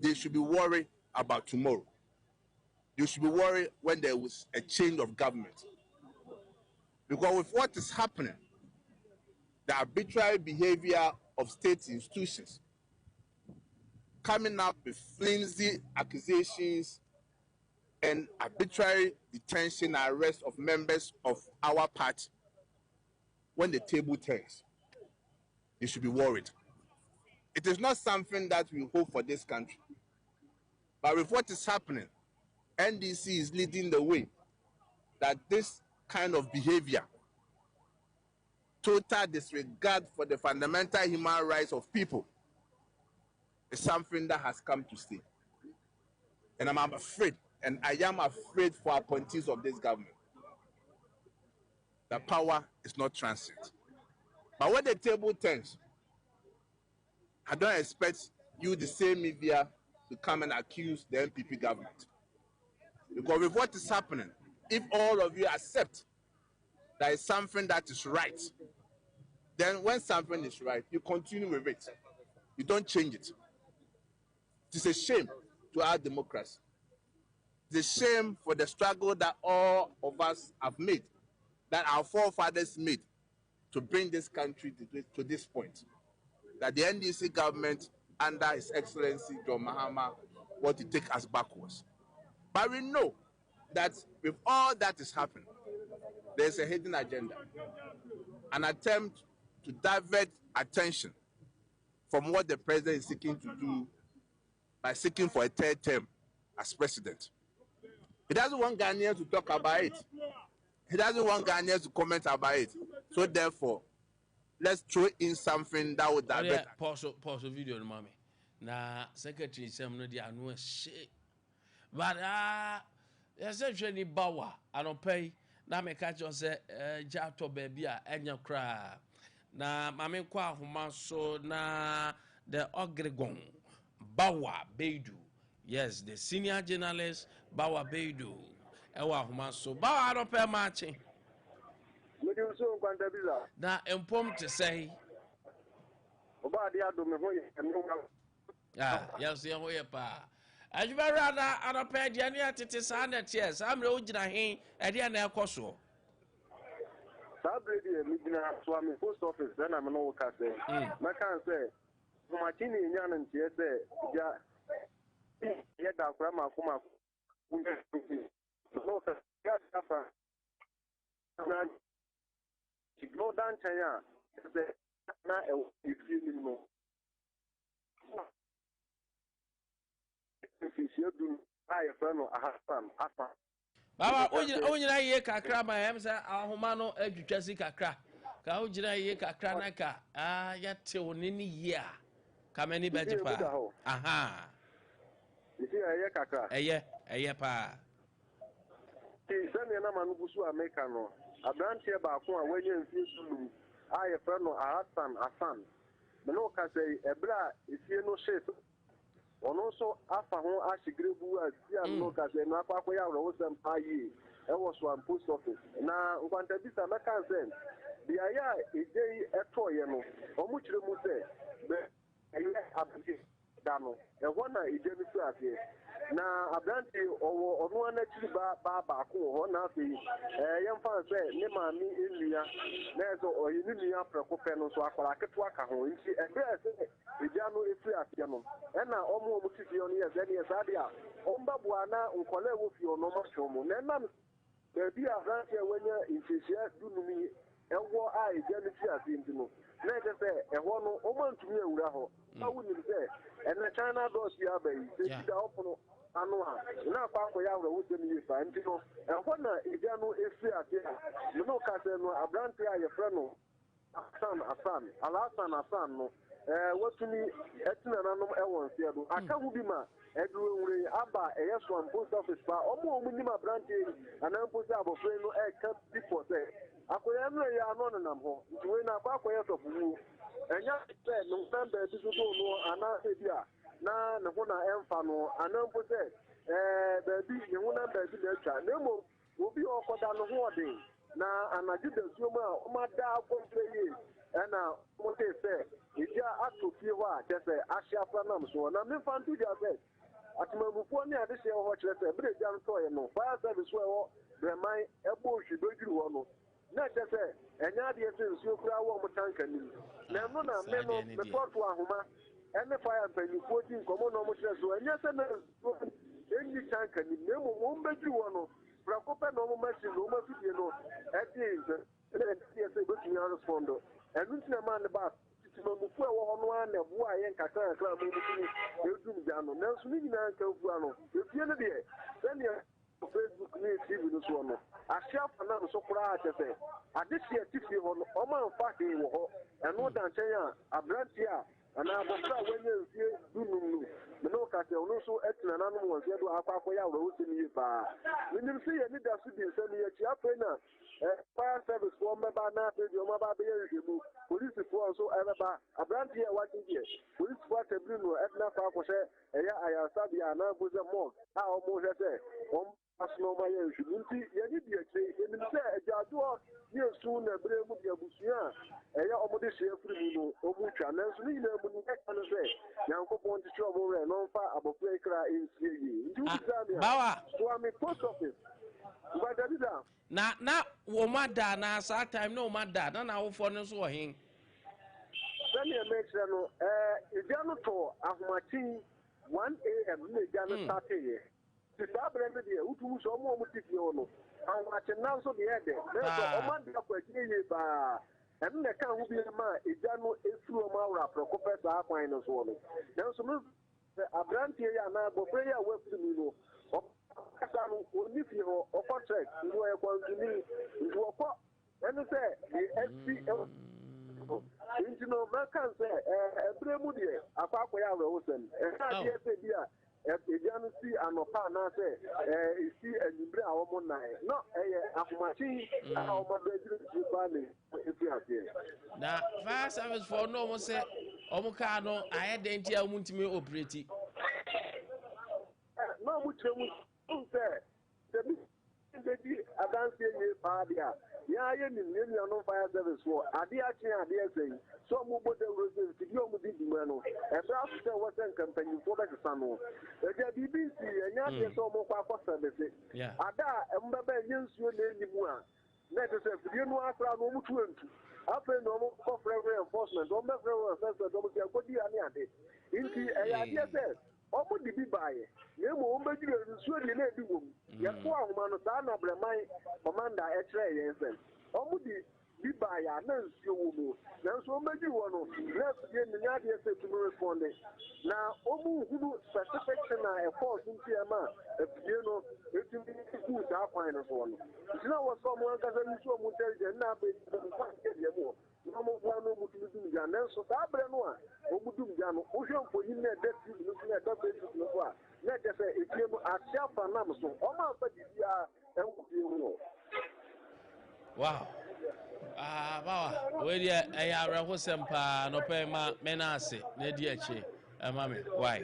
They should be worried about tomorrow. You should be worried when there was a change of government. Because with what is happening, the arbitrary behavior of state institutions, coming up with flimsy accusations and arbitrary detention and arrest of members of our party, when the table turns, you should be worried. It is not something that we hope for this country. But with what is happening, NDC is leading the way that this kind of behavior, total disregard for the fundamental human rights of people, is something that has come to stay. And I'm afraid, and I am afraid for appointees of this government, that power is not transient. But when the table turns, I don't expect you, the same media, to come and accuse the MPP government. Because with what is happening, if all of you accept that is something that is right, then when something is right, you continue with it. You don't change it. It is a shame to our democracy. It's a shame for the struggle that all of us have made, that our forefathers made to bring this country to this point. that the NDC government under His Excellency John Mahama want to take us backwards. But we know that with all that is happening, there's a hidden agenda, an attempt to divert attention from what the president is seeking to do by seeking for a third term as president. He doesn't want Ghanaians to talk about it. He doesn't want Ghanaians to comment about it. So therefore, let's throw in something that would divert. Pause video, mommy. Na secretary Sam no dia no shit. But essentially bawa I don't pay. Na me catch you say jato baby a enya kra. Na mame kwa homa so na the ogregon Bawa Beidu. Yes, the senior journalist Bawa Beidu. Ewa homa so Bawa I don't pay matching. Na empom to say yes, yeah, we pa. As you rather, I don't pay the annual titis 100 years. I'm the original hin, and the annual cost. Swami post office, then I'm an old cat. I can't say, Martini Yan and TSA, yet our grandma Kuma. She go down China. Now, if you know. Baba, onyina ye kakra ma em say ahoma no adwutwasi kakra. Ka onyina ye kakra na ka ya te onini ye a. Ka mani beje pa. Aha. You see ye kakra. Eye pa. Ti sene na manu busu America no. Abranche ba ko a wenye nfi sulu. Aye fra no Asan. Me no ka say ebra ifie no shape. Ono so afa ho ashigrebu asia no ka say no akwa ya ro sem ayi e was one post office na Nkwantabisa meka zen bia ya ejei etoye no omu kire mu se be ayi abiti dano e wona ejemi su ase na abranti owo onu ana chiri ba ko ho na afi yemfa se ne maami enua na eso oyi ne nua preko pe no so akwara keto aka ho nti ebe ese eja no efi ase no e na omo titi ono ye zeni esade a omba buana nkole wo fi ono ma shomo na na be abranti wanya infesia dunumi ewo a eja no fi ase nti no na je se eho no omantumi awura ho awu ni se ene China dos ya bai se da opono anu a na kwa ya wura wo se ni fa nti no eho na eja no efi ase no ka se no abranti a ye fra no Asan no watumi etina nanom ewon se do aka hu bi ma eduru nwure aba eyeso am post office pa omo ni ma branch anan post abofre no e ka before say akoya no ya no nam ho nti we na akoya so fu enya se no number bi so do no ana se bia na ne ho na emfa no anan post ba bi ne ho number bi na twa na mo obi okoda no ho odin na anagye da suoma a omada agomple yi na mo say ija atofie ho a tese ahia fra nam so na me fantu dia say atmamufuo ne ade hye ho kire say bre dia nto ye no fire service wo breman ebo hwedoduru ho no na tese enya ade ese nsuo kura wo mo tanka ni na no na me no me foto ahoma ene fire panyufuo di nkomo no mo kire so enya se na enyi tanka ni me mo mbeduru ho no brakope no mo machine no mo fidie no ede ene ese go to respond enu tina man ba mamufu a wo no ana bo a yen kakra kakra mo mutuni edum ja no nanso ni nyina nka fu ano efie no de sene Facebook ni TV no so no ahia fana no so kura a tese ade sie tifi ho no o man fa ke wo ho eno da nchen a abranti a ana abofra wenye efie dunum no no ka se ono so etina na no wo se do akwa ya wo se ni pa ni se ye ni da su bi se ni ye chi afa na fire service for member na pe di o ma ba be ye mu police for so eba abranti e wa ti die police for tebri no etna fa ko se eya ayasa bia na boze mo a o mo se se o asno ma ye nti ye ni die che ye ni se ejado ni esu na bre mu dia busua eya o mo de se afiri mu no o mu twa na so ni na mu ni ka no se yankopon ti tro mo re no fa abofra ikra ensie yi nti u zamia bawa so am post office Nkwantabisa na wo mada na sa time no mada na wo fo no so wo hin sani emechire no ija no to ahomachi 1 a.m. na ija no start here ti sabre me de utu so mo tifie no ahomachi na so de ede so o ma de akwachi ye ba em na ka hu bi ma ija no efuru ma awra proko pesa akwan no so no na so me abrantie ya na bofre ya wefu mi no kasa no oni fi ho o contract no e kwantuni ndu okọ enu se the SPL nti no ma kan se ebre mu de akwa ya awra wosen ha de se bi a ebianu si anopa na se isi enimbre a wo na no afumachi a wo ma be di ba ni efi ase na fire service for no mo se omo ka no ayedenti a mo ntimi operate no mu chemu se bi advance ye pa dia ya ye ni no fire service for Ade Akye Abia say so mu bode rose ti bi o mu di no e bra se wo sen campaign for be sano e ja BBC enya de so mo kwa service ada mbaba nyensuo na enimu a na de se fie no akra no mu tuantu afa no mo ko reinforcement o me reinforcement do mo ti akodi ani ade inti e ya de se omo di bi baye na mo mba jire nsuo de na edi wom ye ko ahoma no sa na breman commander e kire ye nsen omo di bi baye na nsuo wo mo na nso mba jire wo no na ye nya de se to respond na omo hunu specific na e force nti e ma e fie no etimi ku sa kwan no so no na wo so mo anka sa nsuo mo intelligence na be kwa ke ye mo no mo bua no mo tumi dum ja na nso sa bre no a o mu dum ja no o hwe mponyin na da ti no na da be ti no a na de se etie no atia fa na so o ma fa di bia enkuti no wow bawa we dia ayara ho sempa no pe ma menase na di achi ama me why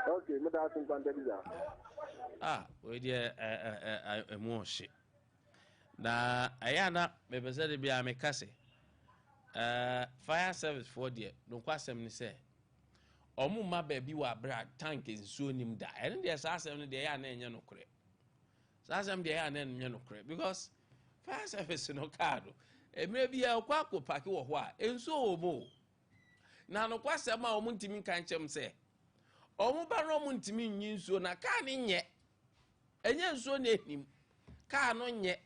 okay me da sun Nkwantabisa we dia emu hye na ayana me pese de bia me kase fire service for there no kwasem ni say omu ma ba bi wa bra tank nsuo nim da ene de sa asem ne de ya na enye no kure sa asem de ya na enye no kure because fire service no card emre bi ya kwa ko park wo ho a ensuo wo mo na no kwasem a omu ntimi kan chem say omu ba no omu ntimi nyi nsuo na ka ne nye enye nsuo na enim ka no nye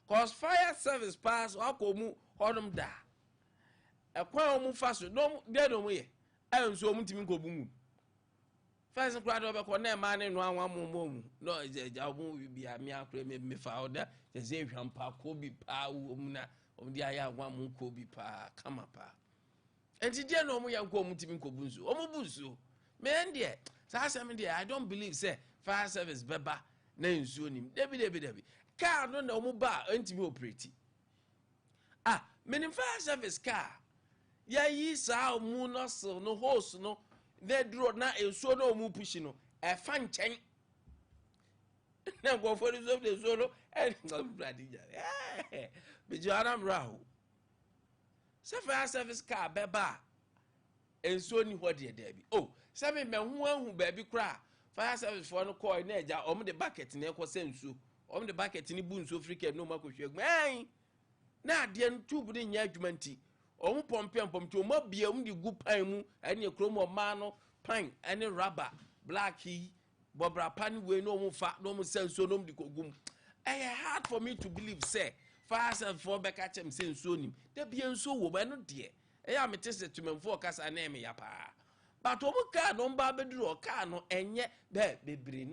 cause fire service pass akomu honum da ekwan omu faso no de no mu ye enso omu ntimi nkobu mu first crowd obekọ na ma ne no anwa mu no eja omu bi ami akure me fa oda ze hwampa ko bi pa omu na omu di aya anwa mu ko bi pa kama pa enti de no omu ya nko omu ntimi nkobu nsu omu bu nsu me ndie sa asem de I don't believe say fire service beba na nsu onim debi car no na omu ba ntimi operate menim fire service car ya yi sa omu no so no hose no they draw na enso no omu push no e fa nchen na go for resolve the solo and bloody be joanam raho se fire service car beba enso ni ho de bi se me hu ahu ba bi kra fire service for no call na eja omu de bucket na ekọ sensu omu de bucket ni bu nso frike no makohwe na ade ntube ni nya adwumanti omu pompem ti omu bia omu di gu pan mu ene kromo ma no pan ene rubber black bobra pan we no omu fa no omu senso no omu di kogum hard for me to believe say fast and for back at him senso nim da bia nso wo ba no de amete se tumemfo kasa na eme ya pa but omu ka no mba beduru ka no enye bebre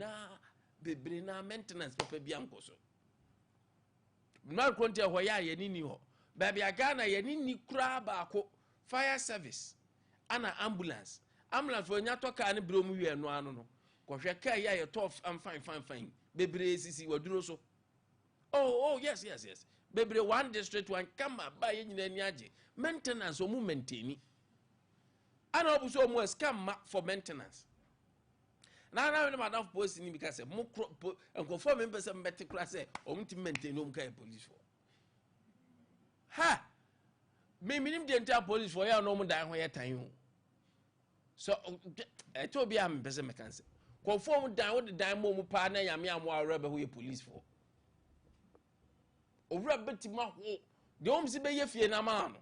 na maintenance papa bia nkoso North Frontier ho ya ye nini ho baby agana ye nini kura ba ko fire service ana ambulance for nya to ka ne brom wie no ano no ko hwe ka ya ye tough am fine bebre sisi waduro so oh yes bebre one district one kama ba ye nyina ni age maintenance o mu maintain ana obuso o mu scam for maintenance na we madam police ni because mo enko me pese mbete kura say o mti maintain o mka police for me minim de enta police for ya no mo dan ho ye tan ho so eto bi am pese me kan say ko form dan wo de dan mo mu pa na yame amo awre be ho ye police for owura beti ma ho de o msi be ye fie na ma no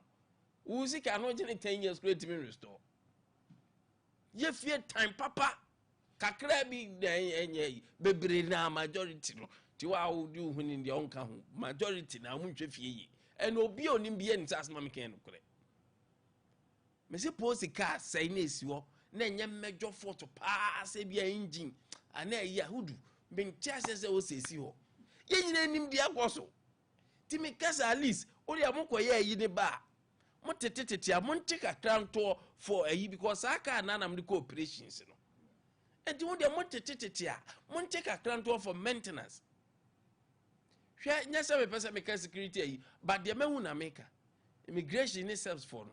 Who see can not 10 years create me restore. Ye fear time, papa. Kakra bi enye bebre na majority no. Ti wa would you when in the onka majority na munhwe fie yi. And obi onim bia ni asma me ken no kore. Me se post car say na esiwo na enye mejo photo pa se bia engine ana ya hudu me ntia se o sesi ho. Ye nyina nim dia kwaso. Ti me kasa at least o dia mokoye yi ne ba. Mo tetetete a mo nte kakra nto for ayi because aka na nam de cooperations no. And you want the monte titia, monte kakranto for maintenance. Share nyasa me pesa make security, but the mehuna maker. Immigration itself for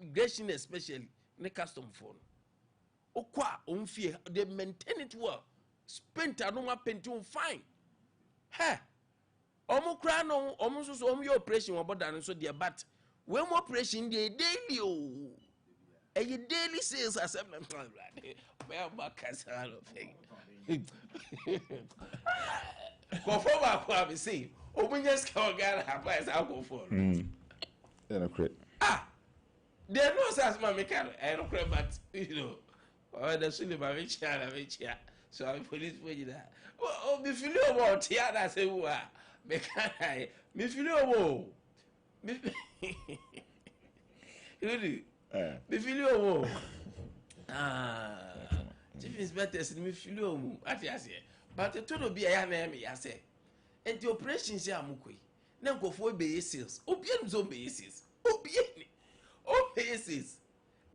immigration especially ne custom for. Okwa fear they maintain it well. Spent anoma pentum fine. He omo kra no omo so omo your operation about than so their but when operation dey daily oh. And your daily sales assessment plan, right? Where my castle thing. Conform I will say, open your skull, God, applies alcohol. Ah, there no such mammy can, I don't care, but you know, or the cinema rich here. So I'm police for you that. Oh, me feel about here, I say, who are, me feel really. Me feel you. Chief Inspector said me feel you. Ati ase. But the total be a na me ya say. And the operation say amukoi. Na go for be sales. Obi en zo be sales. Obi en. Obi sales.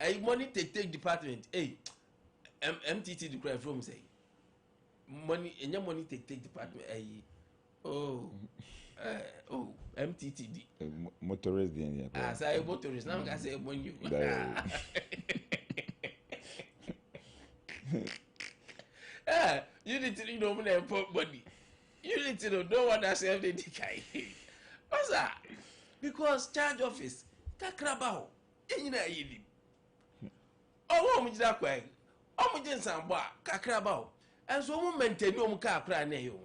Ay money take department. Hey. MTT the cry from say. Money enya money take department. Ay. Oh. MTTD. Motorist the say motorist. Now I say when you. You need to know when body. You need to know no one has ever did decay. What's that? Because charge office, kakrabao, in a oh, woman, that way. Oh, my jensen bar, kakrabao, and so woman maintain no car cry near you.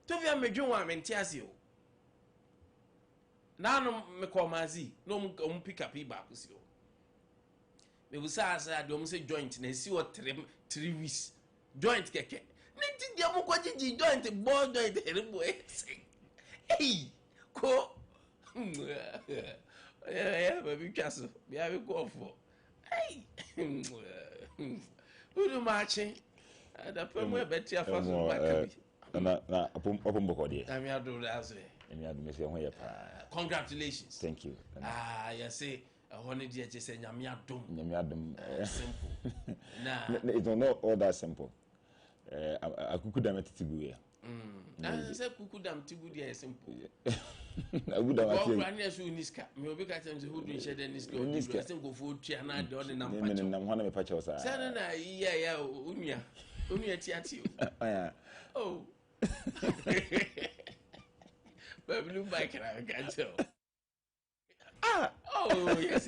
Tovia me juma mentiasio. Now me call mazi, no pick up back with you. Me was say I say joint and see what 3 weeks. Joint keke. Niti dia mo kwaji joint ball joint boy. Hey, ko. Yeah, baby castle. Me have go for. Hey. Who do marching? The premier better for na open book there. I mean, do that. Congratulations. Thank you. You say a honey dear just say Nyamiadum. Simple. Nah, it's not all that simple. I could damn it to go here. I said, Kukudam Tibu, dear, simple. I would have asked you, Niska. Maybe I can who do share the Niska. I think go for Chiana, Don and I'm one of the patches. Sana, yeah, Unia Tiatu. Oh. But blue bike I can tell. Oh, yes.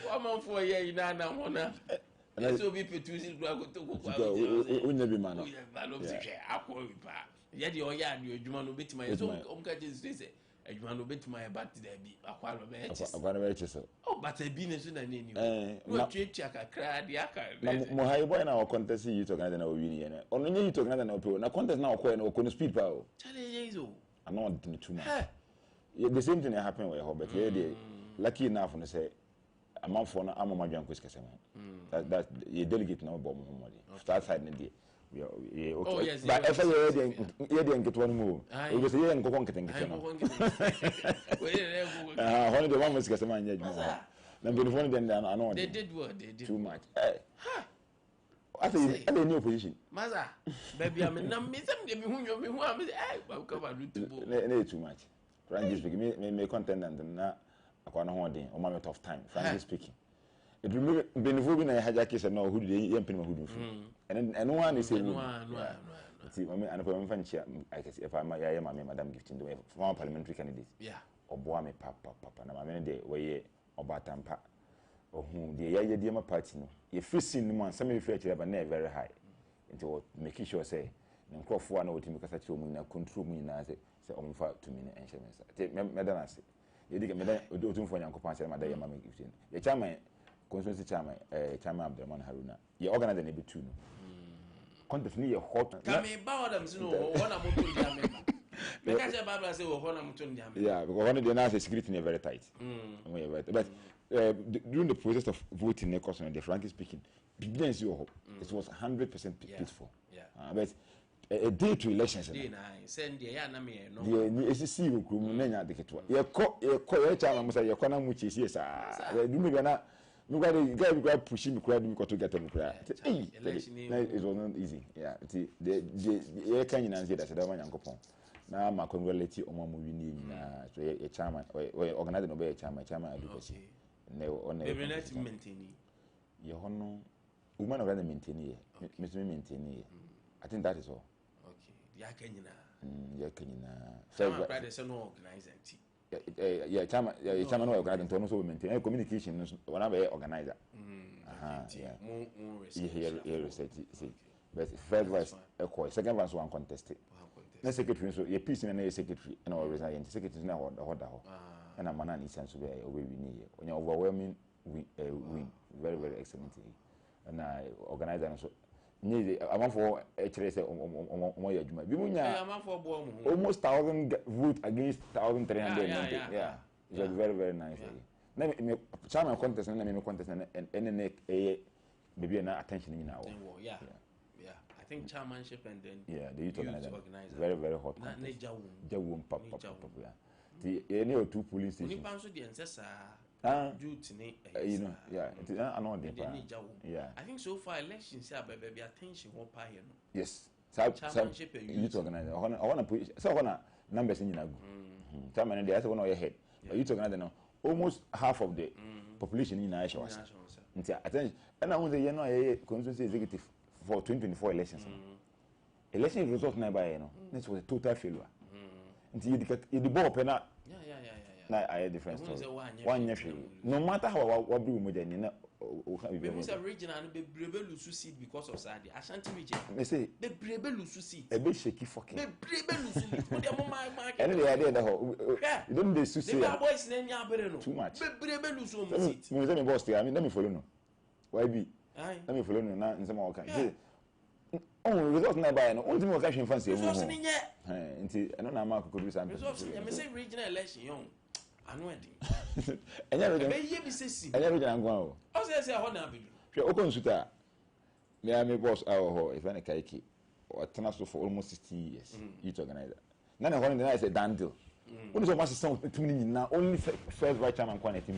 1 month for a year, you know, I want to. Let's be producing go to go. Never man. I love to share. I call you back. Yet your yard, you man will be to my own catches. A man will be to my bat there be a quarter of it. Oh, but a business soon I need you. No, check a crowd, the acre. Mohai boy now contest you to another opinion. Only you to another opinion. Now contest now quite no couldn't speak power. I'm not doing too much. The same thing happened with Hobart. Lucky enough to say a month for I'm a young Quiscas. That you delegate no bomb money. Start side in the Oh, yes. But if you didn't get one move, it was a young conquering. Only the one was Cassaman yet. Then before then, I know they did what they did too much. I think I new position. Maza, baby, I'm in them. Whom you want me to too much. Frankly speaking, may content and not a corner holding or moment of time. Frankly speaking. It will be moving a hijackers and know who the young people who do. And one is saying, no. See, and if I'm fancy, I guess if I'm my madam gifting the way former parliamentary candidate. Yeah. Or Boame Papa, and I'm a day where or Batampa, or whom the Yama party. If you see no one, some of you have a never very high into making sure say, and Crawford one or Timmy Cassatio, control me as say on 5 to me and Madam. You dig me? Do for Yankopon, say, my day, mammy gives in. The chairman, constituency chairman, chairman Abdulrahman Haruna. You organize an EB2. Contest a hot. Come about them, so one I'm to because the Bible says, "One I'm to yeah, because one of the announced security very tight. But during the process of voting, the frankly speaking, it was 100% peaceful. But a day to elections. Send the enemy. No, it's a see you, Kumania, the Ketua. Your child, Mr. Yakona, which is yes, do me not. Nobody got pushing me to get them. It was not easy. Yeah, the air canyon and that's a young couple. Now, my congratulate you on my movie. So a chairman or organizing obey a chairman, advocacy. No, on the maintaining. Your honor, woman already maintaining, Mr. Maintaining. I think that is all. Okay, Yakina. Practice no organizing. Yeah, chairman organizing to also maintain communication whenever organizer. Yeah, research. But first vice, second vice one contested. No secretary, so your peace in a secretary, and all resign. Secretary is now order, and a man is sense to be a way we need. When you're overwhelming, win. Very, very excellent. And I organize and so. I'm for a trace on almost 1,000 votes against 1,300. Yeah, it was very, very nice. Now, China contest and contest and maybe an attention in our. Yeah. I think chairmanship and then the youth organizer. Very, very hot. Jawum pop. The any 2 police stations. You know, yeah, it's another. Yeah, I think so far elections have baby attention one pie. Yes, chairmanship youth organizer. I want to put so numbers in Nago. Chairman and the other one on your head. Youth organizer now almost half of the population in Aisha was. Attention, and I was a constituency executive for 2024 elections. Election results nearby, this was a total failure. Until you the ball penna. I had different story. One year, no matter how what do we do, we was a region and be brave to seat because of Sadi. Ashanti region. They say the brave to seat. A bit shaky fucking. The brave to seat. Put them on my market. And the idea that you don't do sushi. The boys name ya too much. The brave to seat. Me boss there. I mean, let me follow no. Why be? Let me follow no. Now in some more kind. Oh, results nearby. No, only more cash in fancy. Results in yet. Until I don't know how could do something. Results. I say regional election young. And go. I say, I want to be. You're open to that. May I make boss our if any kaiki or transfer for almost 60 years. Youth organizer. None of one is a dandle. What is your master song to me now? Only first vice chairman quantity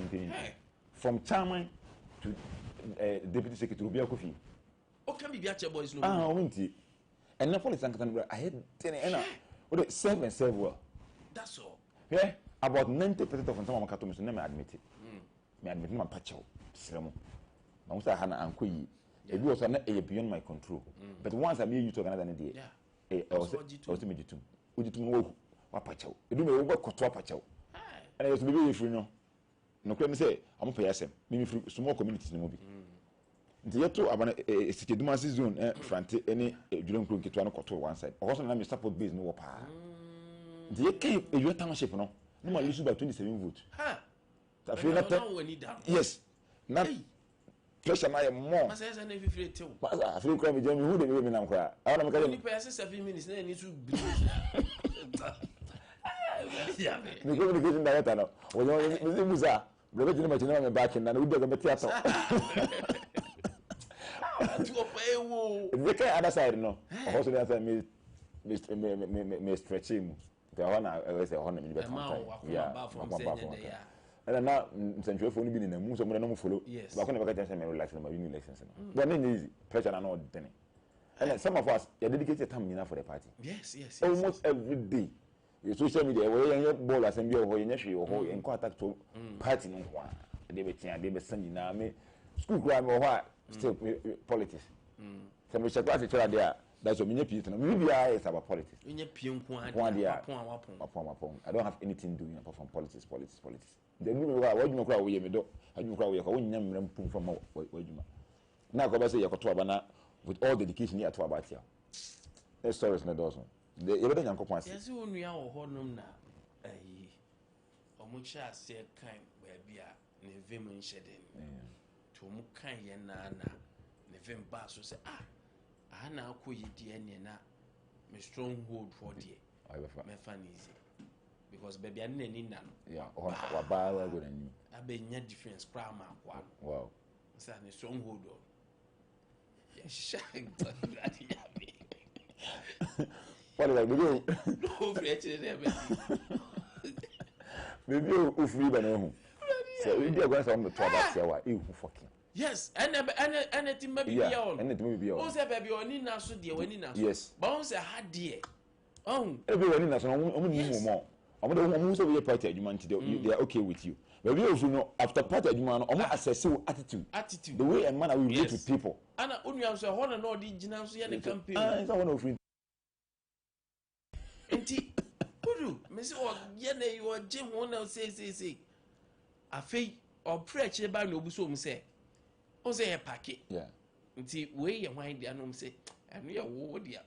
from chairman to deputy secretary Ubia Kofi. What can be your boys? Ah, won't it? And no police I had 10 and serve and serve well. That's all. Yeah. About 90% of some of my customers never admit it. Me admit my patcho, Sremo. I was a Hannah and Quee. It was not beyond my control. But once I made you to another idea, I was to meet you too. Would you to move what patcho? You do me over Cotua patcho. And I was maybe if you know. No claim say, I'm a person, maybe small communities in the movie. The yet to about a city dumas zone, Franti, any Julian Crook to one quarter one side. Also, let me support base no power. The came a your township, no. No man lose by 27 votes. I feel that. Yes. Not pressure my more. I feel quite Jamie who the women I'm crying. I don't know. 7 minutes. Then need to be. The communication director now. When you Musa, the original material back in and we do the theater. The other side, no. Also, that's me stretching. The honor, I was a honor. Yeah, and now, since you're only been in the moon, someone don't follow. Yes, but I never get a relax in my uni lessons. But then easy pressure and all the and some of us are dedicated time enough for the party. Yes. Almost every day. Your social media, where you ball as and be or in contact to party no one. They be sending now me school crime or what still politics. Some of the class are there. That's what many people know. Maybe I is about politics. I don't have anything doing apart from politics. The new way what you cry we me do. I you cry we ko nyam mram pum from wajuma. Na ko ba say yakoto abana with all dedication here to about here. Let's stories na dozen. The you don't yankopon say. Yes, we nua wo honom na mucha say kind baby ne vim nhyeden to mu kan ye na ne vim ba so say ana akoyi die ne na me stronghold for die me fan easy because baby an nani na no wa ba wa go nani abenya difference cry ma kwa wow say ne stronghold o ya shine to that ya me what like baby no free there baby o free ba na hu so we dey go say on the 12 hours wa e hu fucking yes and team baby ya on and team baby ya on say baby oni na so de wani na so yes but on say ha de on e be wani na so omo ni mo omo say we party adwuma nti they are okay with you baby o fu no after party adwuma no omo assess your attitude the way a man will relate with people ana onu am say ho na no di gina so ye ne campaign is that one of free enti kudu me say o ye na you je ho na say afei o preach ba na obuso mu say o say e pack yeah nti we ye hwan dia no say anu ye wo dia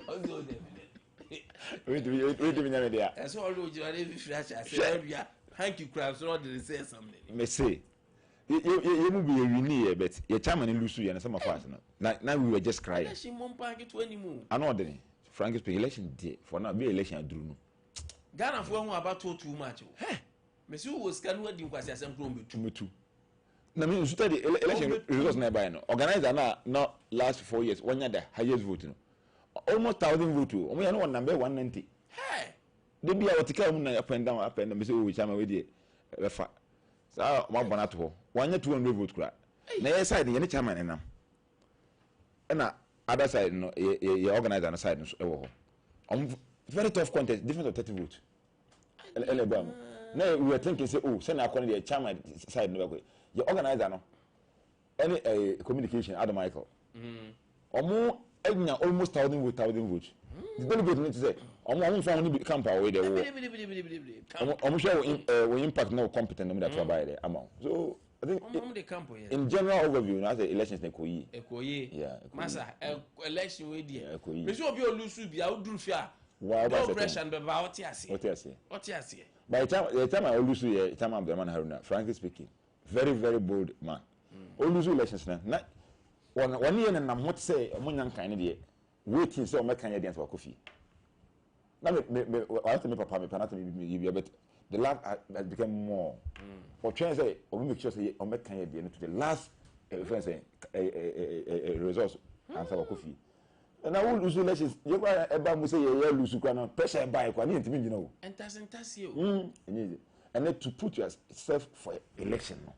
o zo de we do me nyame dia so all o jira dey flash say bia thank you crab so dey say something me say you mu be wini but your chairman lusu ye na some of us now we were just crying she mom pack it 20 mu ano de frankly speaking election day for now be election aduru no Ghana for who about too much me see who was can wadi kwasi asem kro metu na me study election results na buy no organizer na last 4 years one year the highest vote no almost 1000 vote o ya no number 190 de bia wotika mu na up and down me say o chama we dey be fa sa ma bona to one year 200 vote kura na your side ye ne chairman nam na other side no ye organizer na side no e wo ho very tough contest difference of 30 votes elebam na we were thinking say say na akọ the chairman side no be your organizer no any communication Adam Michael omo enya almost 1000 votes the delegate need to say omo fa woni camp away there omo show we impact no competent no that to buy there amount so I think the camp in general overview na say elections na ekoyi yeah masa election we there me so obi olusu bia oduru fi a no pressure be ba oti ase by the time I olusu here time Abdulrahman Haruna frankly speaking very very bold man olusu elections na one year na hot say omonyan kan ne de waiting say o mekan ye de anto kofi na me I have to me papa me panata me but the last has become more for chance say o make sure say o mekan ye de to the last friend say results anto kofi na wo lose elections ye kwa eba mu say ye lose kwa na pressure buy kwa ni ntimi ngina o entasi o and to put yourself for election no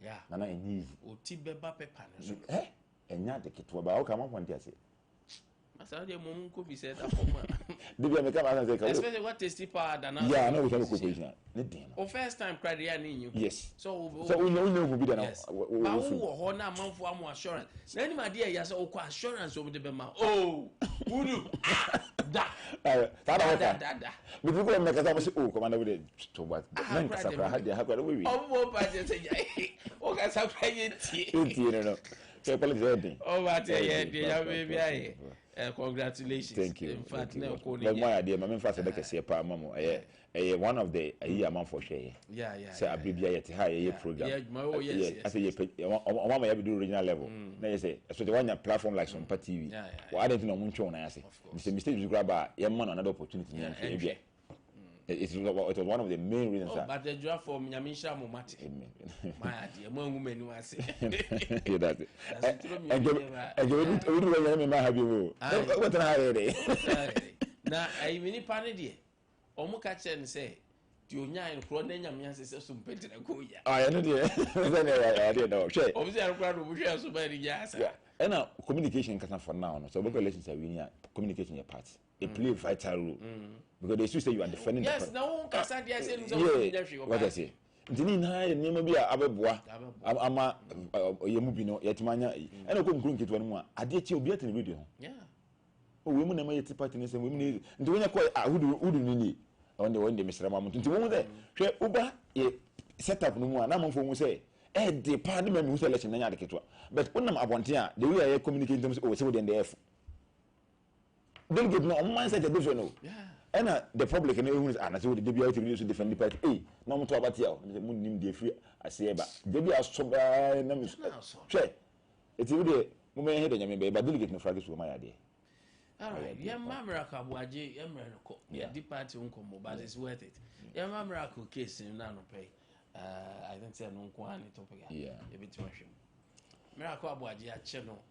yeah na easy o ti beba pepa no enya de ketwa ba o ka ma kwanti ase masa de mom ko bi say that for ma de bi me ka ma say ka especially what tasty power than yeah no we can go position ne den o first time credit ya ni nyu yes so we know bi da na ba wo ho na manfo am assurance na ni ma de ya say o ko assurance o de be ma oh wudu da but people make us say oh commander we to what then sakra ha de ha kwa we o mo pa je say o ka sakra ye ti no so politics oh but yeah ya baby ai congratulations thank you in fact na ko ni but my idea my fast dey kese pa mamo one of the man for share yeah say abibia yet high program yes I say o mama ya be do original level na you say so the one platform like Sompa TV what I don't know muncho na say the mistake you grab ya man another opportunity na it was one of the main reasons but the draft for Nyamisha Momati my idea mo ngu menu ase that's it and we do remember have you what na here na I mini pane de omo ka che ne say ti onya en kro na nyamia se Sompa tira ko ya I know there I did know share omo se kro do bu share so ba ri ya asa and now communication can for now so local elections are winning communication your part it play a vital role because they used to say you are defending yes na won kasa dia say no so what I say ntini na ya nima bi abeboa ama yemu bi no yetimanya ena ko nkuru nketwa no mu a ade chi obi atene radio ho yeah o we mu na ma yeti party ne se we mu ne nti wonya ko hudu ni wonde misra ma nti wo mu de hwe uba ye setup no mu a na mo fo mu say de pa ne ma mi hu selection na nya de ketwa but wonnam abonte a the way I communicate them say we dey ndef delegate no on mindset e different no And the public and everyone is and I say the DBI to defend the party. Hey, no more about you. Mun nim the free I say ba. Debi aso ba na me hwe. Eti we de mo me he de nyame be ba delegate no frage so ma ya de. All right. Yeah, Mamraka Buaji, Emerco, the party uncle, but it's worth it. Yeah, Mamraka case in Nano pay. I don't say no one topic. Yeah, a bit much. Miracle Buaji channel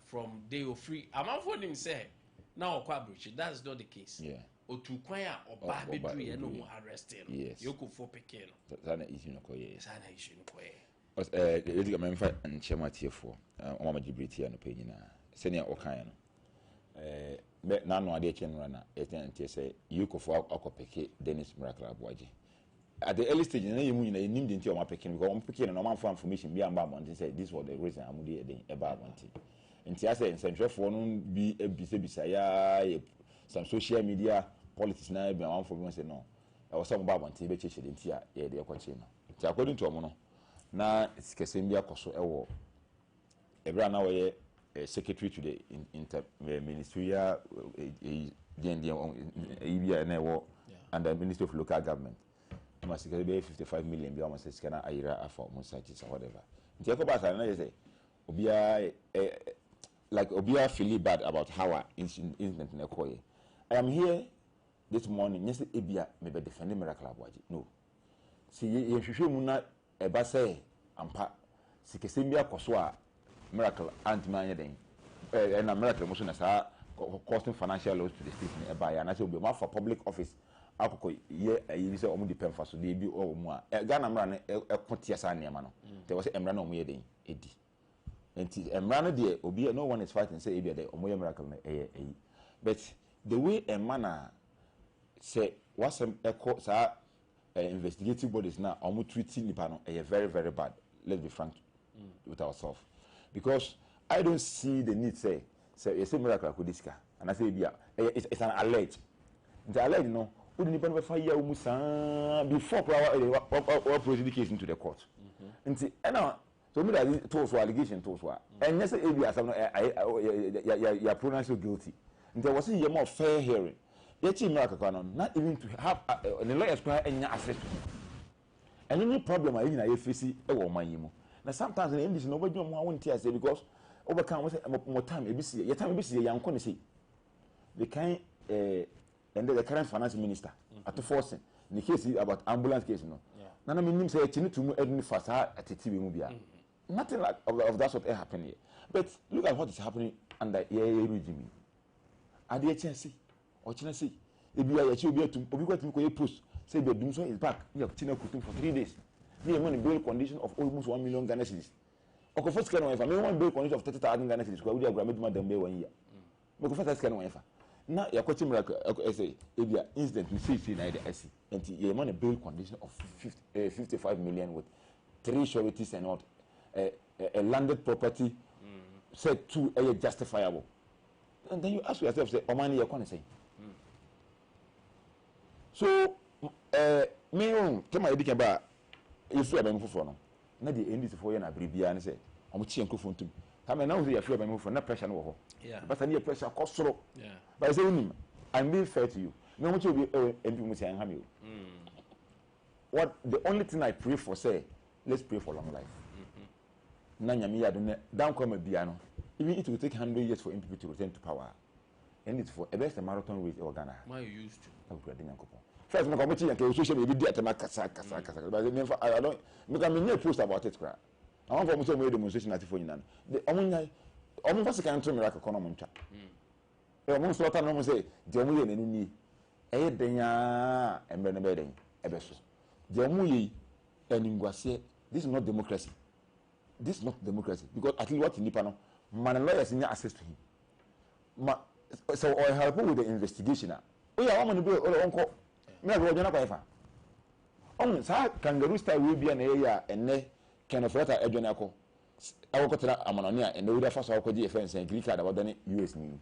from day of free. I'm out for him say now Quabridge. That's not the case. Yeah. Or to choir or Barbie and no more arresting. Yes, you could for Pekin. That's an issue. No, yes, an issue. No, the member and Chema tier for Mama Gibriti and opinion. Senior Okayano. Na no ade chen rana ete say you ko for akopeke Dennis Miracle Abuaji at the early stage na yemu na nim de nti o ma peke because o peke na o man for information bi amba monte say this was the reason amudi eden e ba monte nti ase nsentwefo no bi ebisa ya some social media politics na bi am for me say no e was some ba monte be cheche de nti a ye de ekoche no nti according to omo no na sikese bi akoso e wo ebra na wo ye secretary to the ministerial and the Ministry of Local Government. I must get 55 million. I must say, "Ayira for Musachi or whatever." I say, "Obia like Obia feel bad about how our incident in Okoye." I am here this morning. Yes, Obia maybe defending Miracle Abuaji. No, see, you should muna eba say ampa. See, kesembia koswa. Miracle anti-man then and a miracle motion as costing financial loss to the state nearby and I say be for public office alcohol ye you say omu depend for so dey be o mu a Ghana mra na kotia sa niam no there was emra na omu ye den edi enti emra no dey obi no one is fighting say e be dey omu ye miracle na but the way a man say what's echo sa investigative bodies now omu treating nipa no very very bad. Let's be frank with ourselves. Because I don't see the need say you say Miracle Kodiska and I say it's an alert. The alert, you know, we didn't even find before our prosecution to the court. And see, so me that told allegation told and yes, you are pronounced guilty. And there was a more fair hearing. Yet Miracle not even to have the lawyers any access to him. And any problem I in face now sometimes in English nobody know how to say because overcome more time ABC your time ABC young can say the kind and the current finance minister at the forcing in the case about ambulance case no nana me nim say chini to mu edni fasa at TV movie nothing like of that sort happen here but look at what is happening under regime Ade Akye say or china say e bi ya chi obi atum obi kwatum ko post say the doom so is back you have china kutum for 3 days. The money bail condition of almost 1 million Ghana cedis. Okay, first can one if I mean one bail condition of 30,000 Ghana cedis. Because we are grabbing more than 1 year. Because first can one if now your question Miracle say if you incident we see na the SC and the money bail condition of 55 million with 3 sureties and not a landed property said to a justifiable. And then you ask yourself say Omani you can say. So me come I think about if you are moving for no, na the end is for you na bribia and say, I'm chi enko fontum. Come now say if you are moving for na pressure no ho. Yeah. But any pressure cost soro. Yeah. But I say I'm being fair to you. No much will be MP mu say am you. What the only thing I pray for say, let's pray for long life. Na nyame ya do na down come bia no. Even it will take 100 years for MP to return to power. And it's for a best marathon race in Ghana. Why you used to? First, my committee and social media at Makasa. But I don't make a post about it. I want to make a demonstration at the phone. The almost can turn miracle economy. Almost what I normally say, the only any Denya and Benebedding, Ebesso. The only and Ingwase, this is not democracy. This is not democracy because at least what in Nipano, man lawyers in access to him. So I help with the investigation. Oh yeah, I'm going to do it uncle. Me go jona kwa ifa. Sa kangaroo style we be na area enne kind of letter adwona akọ. Awokotera amanone a enne we da fa so akọ GFN sen green card about the US ni.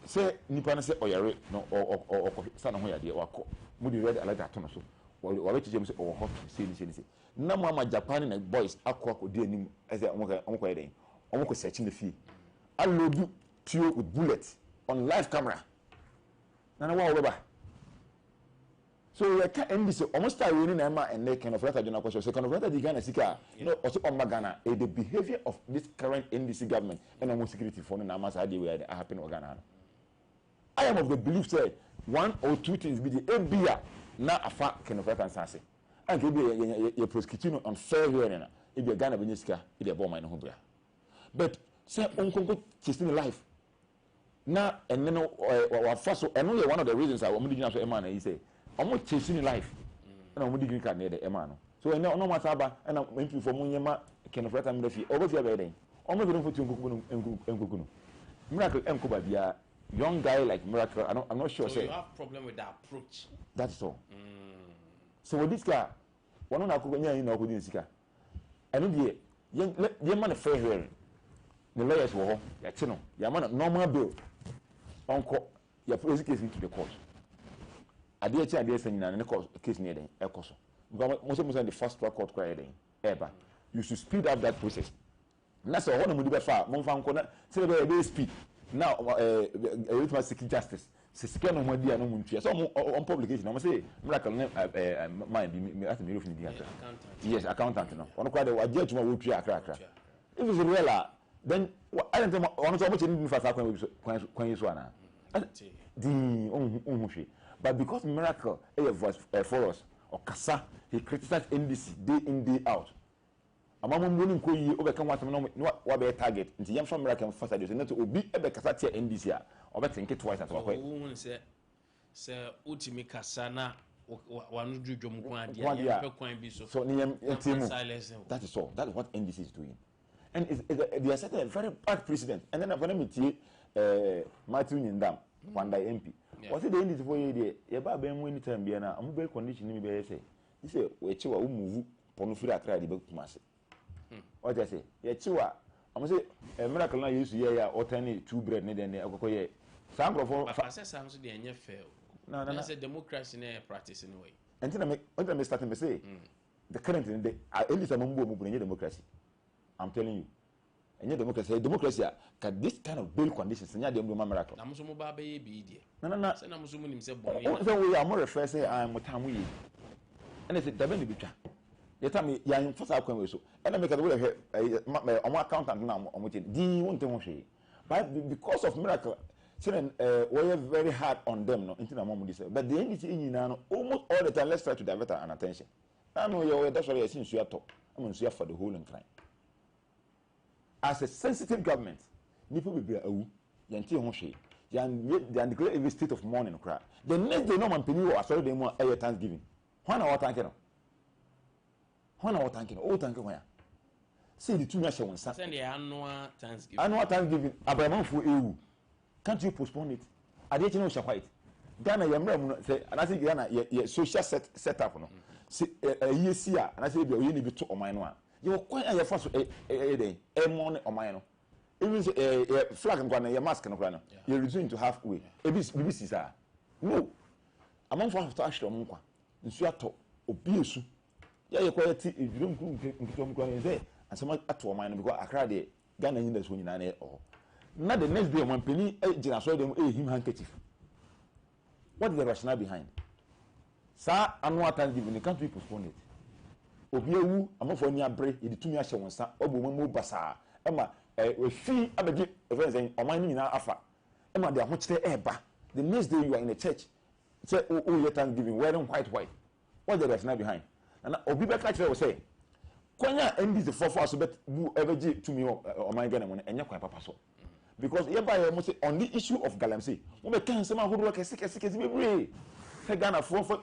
Say nipa na say oyare no o sa na ho yade wakọ. Mu di red alert ato no so. Wa be chijem say o hot say ni. Na mo ama Japan na boys akọ di anim as omko yeden. Omko searching the fee. Allodu tio with bullet on live camera. Nana wa oba. So we can NDC almost start winning Emma and they kind of letter general question. So kind of letter the Ghana Sika, also on Ghana, the behavior of this current NDC government and almost security for the Namas idea where they happen in Ghana. I am of the belief say 1 or 2 things be the ABIA now a fact kind of letter and say. And maybe you're prosecuting on fair hearing. If you're Ghana Benisca, if you're born in Hobra. But say uncle chasing life. Now and then first and only one of the reasons I want to do Emma he say. I'm not chasing life. And I'm going to near the Emano. So I know no matter about and I'm going to for Munyama can of let them refuse over your wedding. I'm not going to put Miracle M. Kubabia, young guy like Miracle. I'm not sure. So you have problem with the approach. That's all. So with this guy, one on our Kubania in our Kudinsika. And the man of fair hearing. The lawyers were home. Yachino, Yaman normal bill. Uncle, your prosecution to the court. Ade Akye Abia saying na case near them ekoso because most the first track court cry ever you should speed up that process na so one mo di be fa mo fa nko na say be speed now it must seek justice se sika no mo dia no mo ntua so on publication no mo say miracle mind me at me rofin dia yes accountant no ono kwa de wa je tuma wo tua akra if it's real then I don't know ono so mo che ni fa sa kwan so ana di on but because Miracle was for us or Kasa, he criticized NDC day in, day out. A man winning ko yi overcome what be target. Into young from Miracle first idea. Not to be a Kasa tier NDC or better think it twice at all. Sir, ultimate Kasana, one do Jomquan, so that is all. That is what NDC is doing. And they are setting a very bad precedent. And then I'm going to meet Matthew Nindam, one day MP. What is the end for you? You buy them when you turn Biana, I'm very conditioning me. Say, you say, we chew a move, Ponufira cried about Massy. What I say, yet you are. I'm say, a miracle I use here or 2 bread, and the Okoye. Some of all, I said, something the end fail. No, that's a democracy in a practice anyway. And then I may start to say, the current in the at least a mumbo moving democracy. I'm telling you. And democracy can this kind of bail conditions and you miracle. I'm so mobile baby. No. I'm assuming himself. We are more refer say I am what time we. And it's a devil be chat. You tell me, young first outcome so. And I make a way on my accountant now on which D won't tell me. But because of miracle, we're very hard on them, no, into the moment. But the NDC in almost all the time, let's try to divert our attention. I know you're that's why I think you are top. I'm going to see for the whole incline. As a sensitive government, people will be yanti honshi. They declare every state of mourning cry. The next day, no man penny or sorry, they want a Thanksgiving. 1 hour thanking. 1 hour thanking. Oh, thank you. See the 2 nations. Send the annual Thanksgiving. Annual Thanksgiving. Abraham for EU. Can't you postpone it? I didn't know Shapite. Ghana, Yamra say, and I think Ghana, your social setup. No, see a year, and I say, you need to be 2 or mine one. You are quite a first a day, a morning or mine. Even a flag and a mask and a you're resumed to halfway. BBC, no. Among for to Ashton Munqua, in Suato, Obius. Yeah, you're quite if you don't go there, and some at one mine because I cried Ghana in the 29 or not the next day, 1 penny, I saw them him handkerchief. What is the rationale behind? Sir, annual Thanksgiving, the country postponed it. Obiawu amafo ni abre yedi tumi ahye wonsa obo mo basa ema we fi abegi friends en oman ni na afa ema de ahochite eba the next day you are in the church say oh you Thanksgiving wearing white what the rationale behind and obi be catch we say kwanya NDC for so bet bu ebegi tumi oman gana mo enye kwan papa so because yeba ye mo say on the issue of galamsey mo be kan sema hodo kese bebre say Ghana for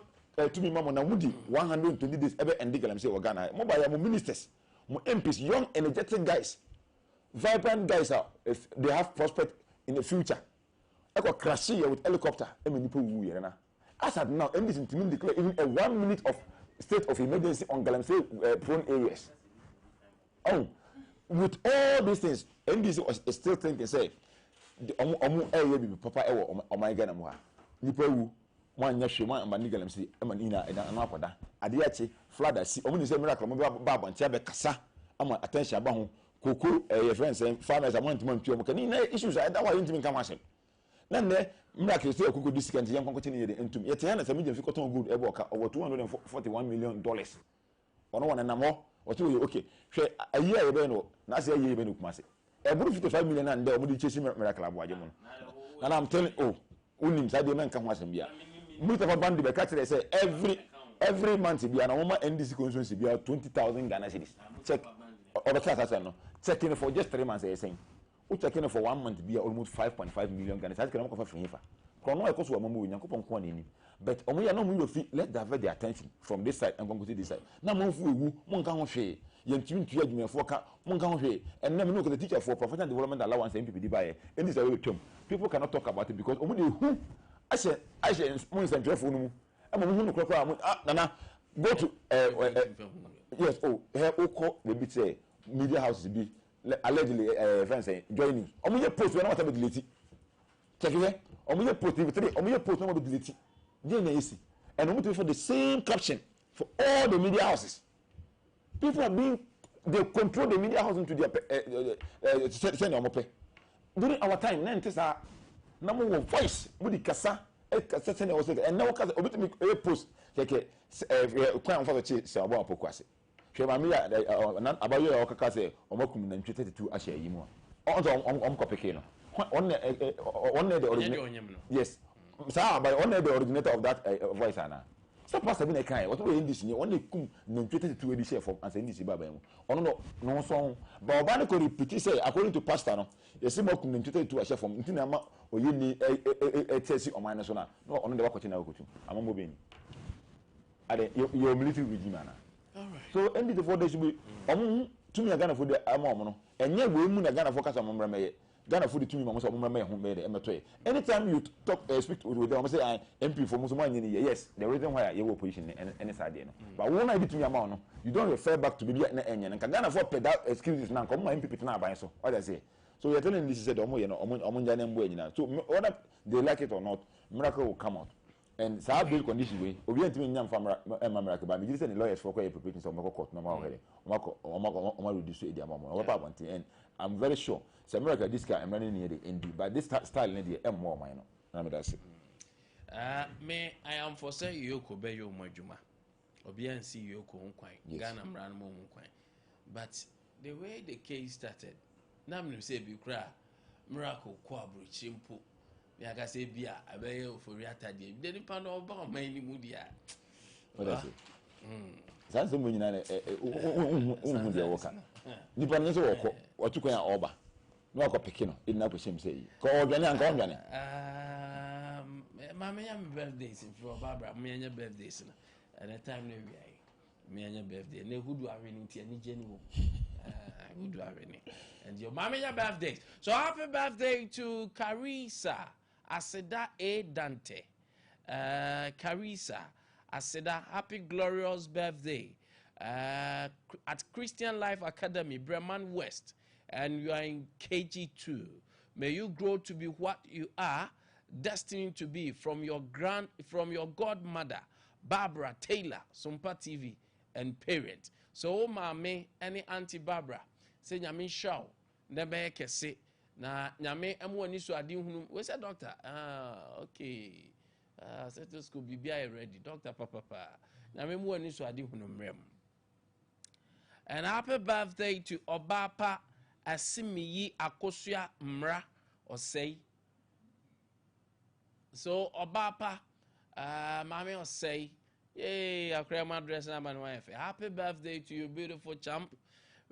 to me, Mamma, now 120 days ever and I'm say, Ghana, mobile ministers, MPs, young, energetic guys, vibrant guys are if they have prospect in the future. I got crash here with helicopter. I mean, people who are as at now, MPs to me declare even a 1 minute of state of emergency on Galamsey prone areas. Oh, with all these things, MPs was still thinking, say, the area be papa or my Ghana. Nipo one yashima and Manigalam see Amanina and Anapoda. Ade Akye Flada see only say miracle Baba and Tiabe Kasa. I'm attention about Kuku, your friends and farmers. I want to month to issues. I don't want to come. na ne miracle say okuko discount yan kwankwache ne yede entum yete ya na sɛ megye mfi cotton good ebe oka over $241 million ono wana namo otu yo okay hwe ayi a yebe no na se ayi yebe no kuma se eburu 55 million na nde omo di chesi miracle aboaje mo na I'm telling unim sa de men ka ho asem bia Mustafa Bandi be catch say every month bia na mama NDC constituency bia 20,000 Ghana cedis check over class no checking for just 3 months saying we checking for 1 month bia almost 5.5 million Ghana cedis can come for hifa kono e koso wa mamu nyankopon ko na ni but omo ya no mu yo fi let divert their attention from this side and go to this side na monfu ewu mo nka ho hwe yentimi ntua adwumefo ka mo nka ho hwe enna me no ko the teacher for professional development allowance MPPD bae any say we twem people cannot talk about it because omo dey who I mo nsentwefo no mu e mo hu no krakra nana go to yes here oko we be say media houses be allegedly friends joining omo ye post we na what be delete check here omo ye post three omo ye post no be delete dey na easy and omo for the same caption for all the media houses. People are being, they control the media house into their send your mope. During our time, na ntesa number one voice with the kasa send your and now kasa obi me post keke kwan for the say abo apokwase. Hwe ma me abayo ya okaka say omakum na ntwe 32 ahye yi mu. On kopeke no. On the originator. Yes. Sa by on the originator of that voice ana. So pastor bi na kan what we English ni on dey kum na 22 edi share from as English baba mu ono no so ba oba ne ko repeat say according to pastor no yesi mo kum na 22 share from ntina ma oye ni tesi o man so na no ono de wakochi na wakochu ama mo be ni ade your military regime ana all right so end the 4 days be omo tumi Ghana for the ama omo no enye we mu na Ghana for kasa mo mra meye Ghana for the tumi mo so mo mra meye ho be de emetoye anytime you talk speak with them say I MP for muso man ni yes the reason why you opposition any side no but when I be tumi ama no you don't refer back to be na enye nka Ghana for pedal excuses na nka mo MP na aban so what I say so you're telling this said omo ye no omo njane mbo anyina so whether they like it or not miracle will come out and so bail condition way obi antimi nyam fa miracle ba me say the lawyers for quite preparing so omako court no ma ohere omako reduce edi ama mo what about and I'm very sure so America this guy I'm running near the end but this style in the more mine na me that's it me I am for say yoko be yo madwuma obi an see yoko nkwan Ghana mran mo nkwan but the way the case started na me say bi kra miracle ko abrochi mpo me aka say bia abeye ofori atade bi de nipa no oba o man ni mu dia what that's it sanso mo nyina unhu dia woka nipa no so woko otukwan ya oba no akọ pekino ina ko shem say ko odwane anka odwane mama ya me birthdays for Barbara me anya birthdays na at the time no we me anya birthday na hudu awini ntia ni jeni wo hudu awini and your mama ya birthday so happy birthday to Carissa Aseda A Dante Carissa Aseda happy glorious birthday at Christian Life Academy Bremen West and you are in KG2 may you grow to be what you are destined to be from your godmother Barbara Taylor Sompa TV and parent so mama any auntie Barbara say nyame show nebe kese na nyame emu ani so ade hunu we say doctor okay stethoscope bibia ready doctor papa nyame emu ani so ade hunu mrem and happy birthday to Obapa Asimiyi Akosua Mra Osei so Obapa mama Osei yay akra my dress number 1 happy birthday to you beautiful champ.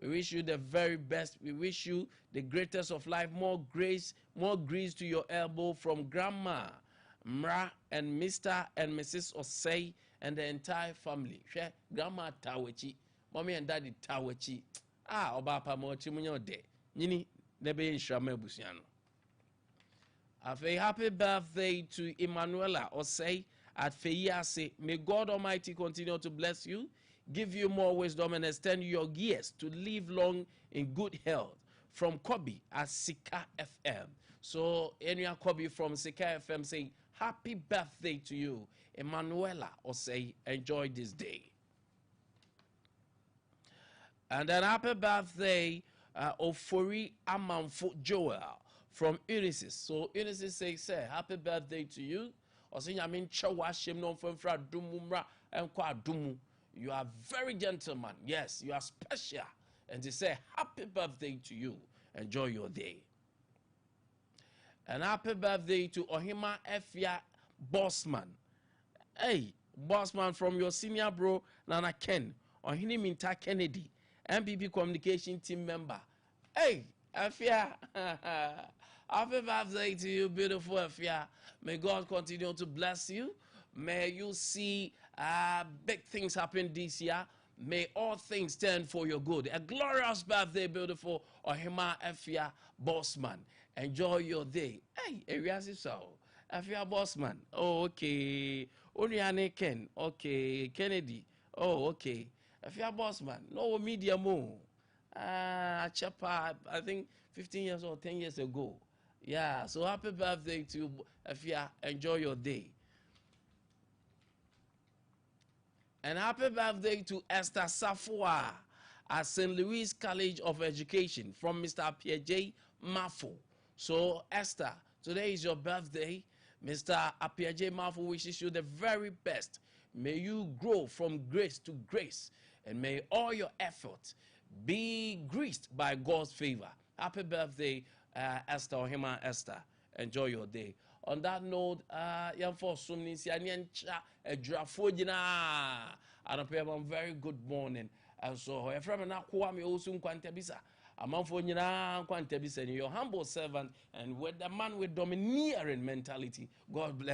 We wish you the very best. We wish you the greatest of life, more grace, more grease to your elbow from Grandma Mra and Mr. and Mrs. Osei and the entire family. Share Grandma Tawechi, Mommy and Daddy Tawechi. Obapa mochi munyo de. Nini nebe inshame busiano. A happy birthday to Emanuela Osei at Feyase. May God Almighty continue to bless you, give you more wisdom and extend your years to live long in good health. From Kobe at Sika FM. So, Enya Kobe from Sika FM saying, happy birthday to you, Emanuela Osei. Enjoy this day. And then happy birthday, Ofori Amanfo Joel from Ulysses. So Ulysses says, happy birthday to you. You are very gentleman. Yes, you are special. And they say, happy birthday to you. Enjoy your day. And happy birthday to Ohima Efia Bossman. Hey, Bossman, from your senior bro, Nana Ken, Ohini Minta Kennedy, MPP communication team member. Hey, Efia, happy birthday to you, beautiful Efia. May God continue to bless you. May you see big things happen this year. May all things turn for your good. A glorious birthday, beautiful Ohima Efia Bossman. Enjoy your day. Hey, Ariasi so. Efia Bossman. Oh, okay. Oriane Ken. Okay. Kennedy. Oh, okay. Efia Bossman. No media mo. Chapa, I think 15 years or 10 years ago. Yeah, so happy birthday to you, Efia. Enjoy your day. And happy birthday to Esther Safua at St. Louis College of Education from Mr. Pierre J. Mafo. So, Esther, today is your birthday. Mr. Apiaje Mafo wishes you the very best. May you grow from grace to grace, and may all your efforts be graced by God's favor. Happy birthday, Esther Ohima Esther. Enjoy your day. On that note, very good morning. And so, Kwame Nkwantabisa. Amanfo nyina Nkwantabisa, your humble servant, and with the man with domineering mentality. God bless.